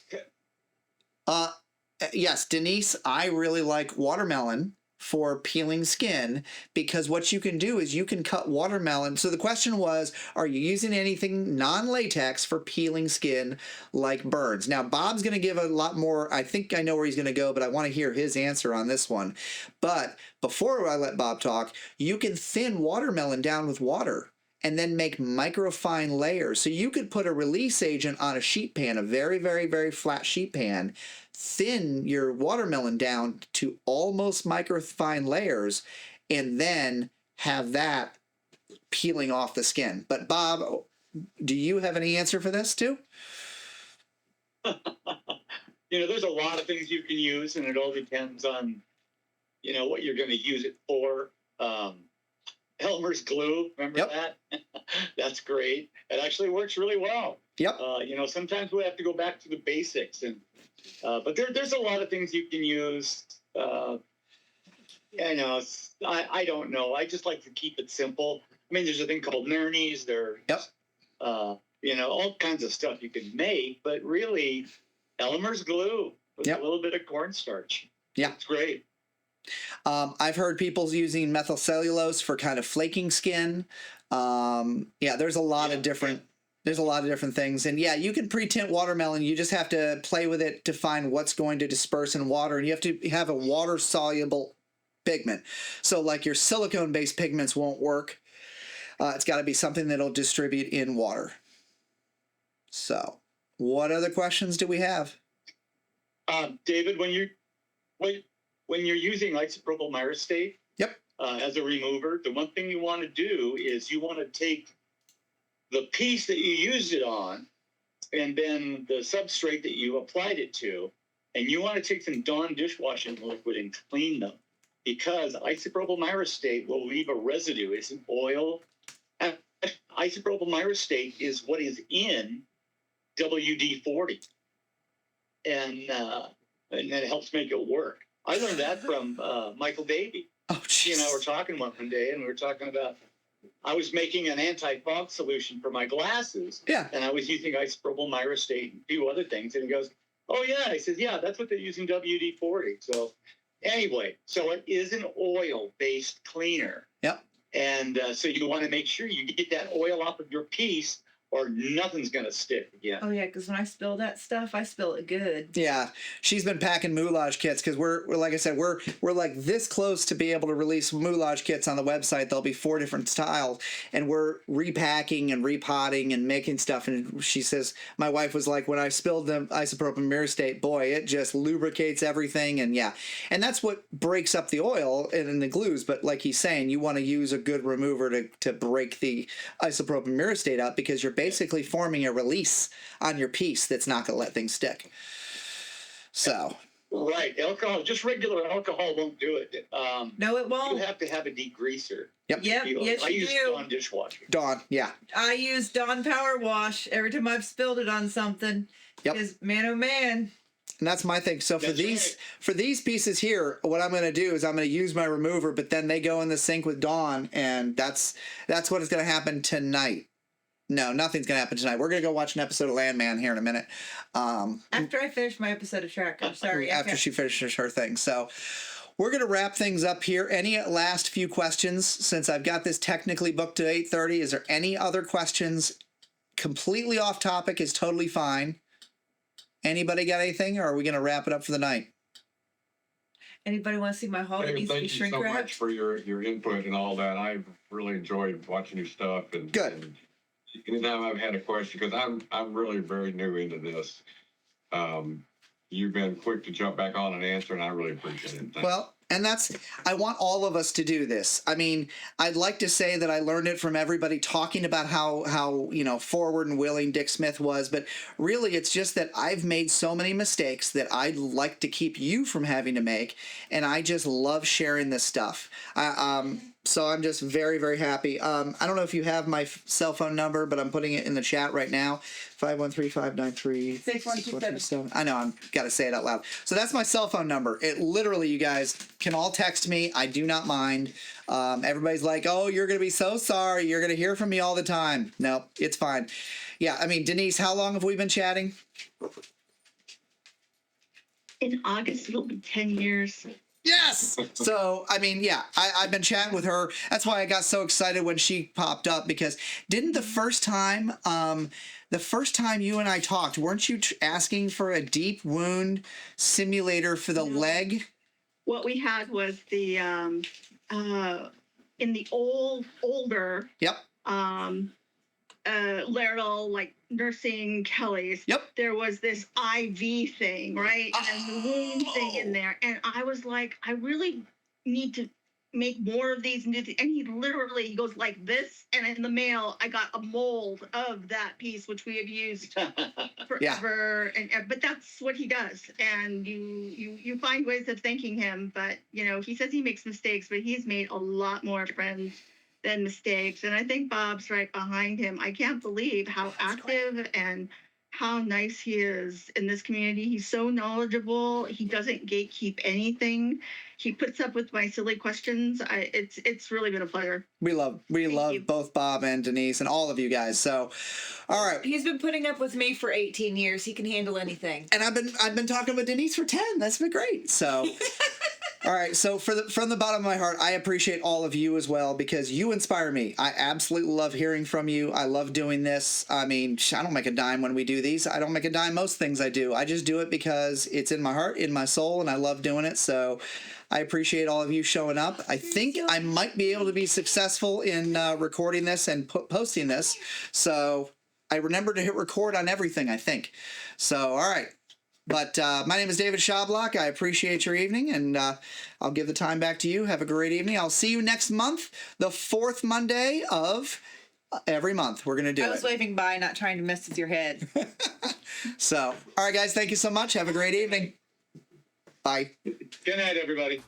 Yes, Denise, I really like Water-Melon for peeling skin, because what you can do is you can cut watermelon. So the question was, are you using anything non-latex for peeling skin like burns? Now, Bob's going to give a lot more. I think I know where he's going to go, but I want to hear his answer on this one. But before I let Bob talk, you can thin watermelon down with water and then make microfine layers. So you could put a release agent on a sheet pan, a very, very, very flat sheet pan, thin your watermelon down to almost microfine layers, and then have that peeling off the skin. But Bob, do you have any answer for this too? There's a lot of things you can use, and it all depends on, what you're going to use it for. Elmer's glue, remember that? That's great. It actually works really well. Yep. Sometimes we have to go back to the basics, and but there's a lot of things you can use. I don't know. I just like to keep it simple. I mean, there's a thing called Nernies. There's all kinds of stuff you can make, but really, Elmer's glue with a little bit of cornstarch. Yeah, it's great. I've heard people using methyl cellulose for kind of flaking skin. There's a lot of different. There's a lot of different things, and you can pre-tint watermelon. You just have to play with it to find what's going to disperse in water, and you have to have a water-soluble pigment. So, like your silicone-based pigments won't work. It's got to be something that'll distribute in water. So, what other questions do we have? David, when you're using isopropyl myristate, as a remover, the one thing you want to do is you want to take the piece that you used it on, and then the substrate that you applied it to, and you want to take some Dawn dishwashing liquid and clean them, because isopropyl myristate will leave a residue. It's an oil. And isopropyl myristate is what is in WD-40, and it helps make it work. I learned that from Michael Davey. Oh, geez. He and I were talking one day, and we were talking about, I was making an anti-fog solution for my glasses. Yeah. And I was using isopropyl myristate and a few other things. And he goes, oh, yeah. I said, yeah, that's what they're using WD-40. So anyway, so it is an oil-based cleaner. Yep. And so you want to make sure you get that oil off of your piece, or nothing's going to stick again. Oh, yeah, because when I spill that stuff, I spill it good. Yeah, she's been packing moulage kits because we're like I said, we're like this close to be able to release moulage kits on the website. There'll be 4 different styles, and we're repacking and repotting and making stuff. And she says, my wife was like, when I spilled the isopropyl myristate, boy, it just lubricates everything. And and that's what breaks up the oil and the glues. But like he's saying, you want to use a good remover to break the isopropyl myristate up, because you're basically forming a release on your piece that's not going to let things stick. So. Right. Alcohol, just regular alcohol won't do it. No, it won't. You have to have a degreaser. Yep. Yes, I you use do. Dawn dishwasher. Dawn, yeah. I use Dawn Power Wash every time I've spilled it on something. Yep. Because, man, oh, man. And that's my thing. So for these pieces here, what I'm going to do is I'm going to use my remover, but then they go in the sink with Dawn, and that's what is going to happen tonight. No, nothing's going to happen tonight. We're going to go watch an episode of Landman here in a minute. After I finish my episode of Tracker. Sorry. After she finishes her thing. So we're going to wrap things up here. Any last few questions? Since I've got this technically booked to 8:30, is there any other questions? Completely off topic is totally fine. Anybody got anything, or are we going to wrap it up for the night? Anybody want to see my haul that David, needs to be thank you shrink so wrapped? much for your input and all that. I've really enjoyed watching your stuff. And Good. And anytime I've had a question, because I'm really very new into this, you've been quick to jump back on and answer, and I really appreciate it. Thanks. Well, and I want all of us to do this. I mean, I'd like to say that I learned it from everybody talking about how forward and willing Dick Smith was, but really it's just that I've made so many mistakes that I'd like to keep you from having to make, and I just love sharing this stuff. So I'm just very, very happy. I don't know if you have my cell phone number, but I'm putting it in the chat right now. 513-593-6127. I know, I've got to say it out loud. So that's my cell phone number. It literally, you guys can all text me. I do not mind. Everybody's like, oh, you're going to be so sorry. You're going to hear from me all the time. No, it's fine. Yeah, I mean, Denise, how long have we been chatting? In August, it'll be 10 years. Yes. So, I mean, yeah, I've been chatting with her. That's why I got so excited when she popped up, because didn't the first time you and I talked, weren't you asking for a deep wound simulator for the leg? What we had was the in the older Yep. Lateral, like nursing Kelly's. Yep. There was this IV thing, right? And the wound thing in there. And I was like, I really need to make more of these. And he literally, he goes like this. And in the mail, I got a mold of that piece, which we have used forever. And but that's what he does. And you find ways of thanking him. But, you know, he says he makes mistakes, but he's made a lot more friends than mistakes. And I think Bob's right behind him. I can't believe how active and how nice he is in this community. He's so knowledgeable. He doesn't gatekeep anything. He puts up with my silly questions. It's really been a pleasure. We love you. both Bob and Denise and all of you guys. So, all right. He's been putting up with me for 18 years. He can handle anything. And I've been talking with Denise for 10. That's been great. So, all right. So from the bottom of my heart, I appreciate all of you as well, because you inspire me. I absolutely love hearing from you. I love doing this. I mean, I don't make a dime when we do these. I don't make a dime most things I do. I just do it because it's in my heart, in my soul, and I love doing it. So I appreciate all of you showing up. I think I might be able to be successful in recording this and posting this. So I remember to hit record on everything, I think. So, all right. But my name is David Schablock. I appreciate your evening, and I'll give the time back to you. Have a great evening. I'll see you next month, the 4th Monday of every month. We're going to do it. I was waving by, not trying to mess with your head. So, all right, guys, thank you so much. Have a great evening. Bye. Good night, everybody.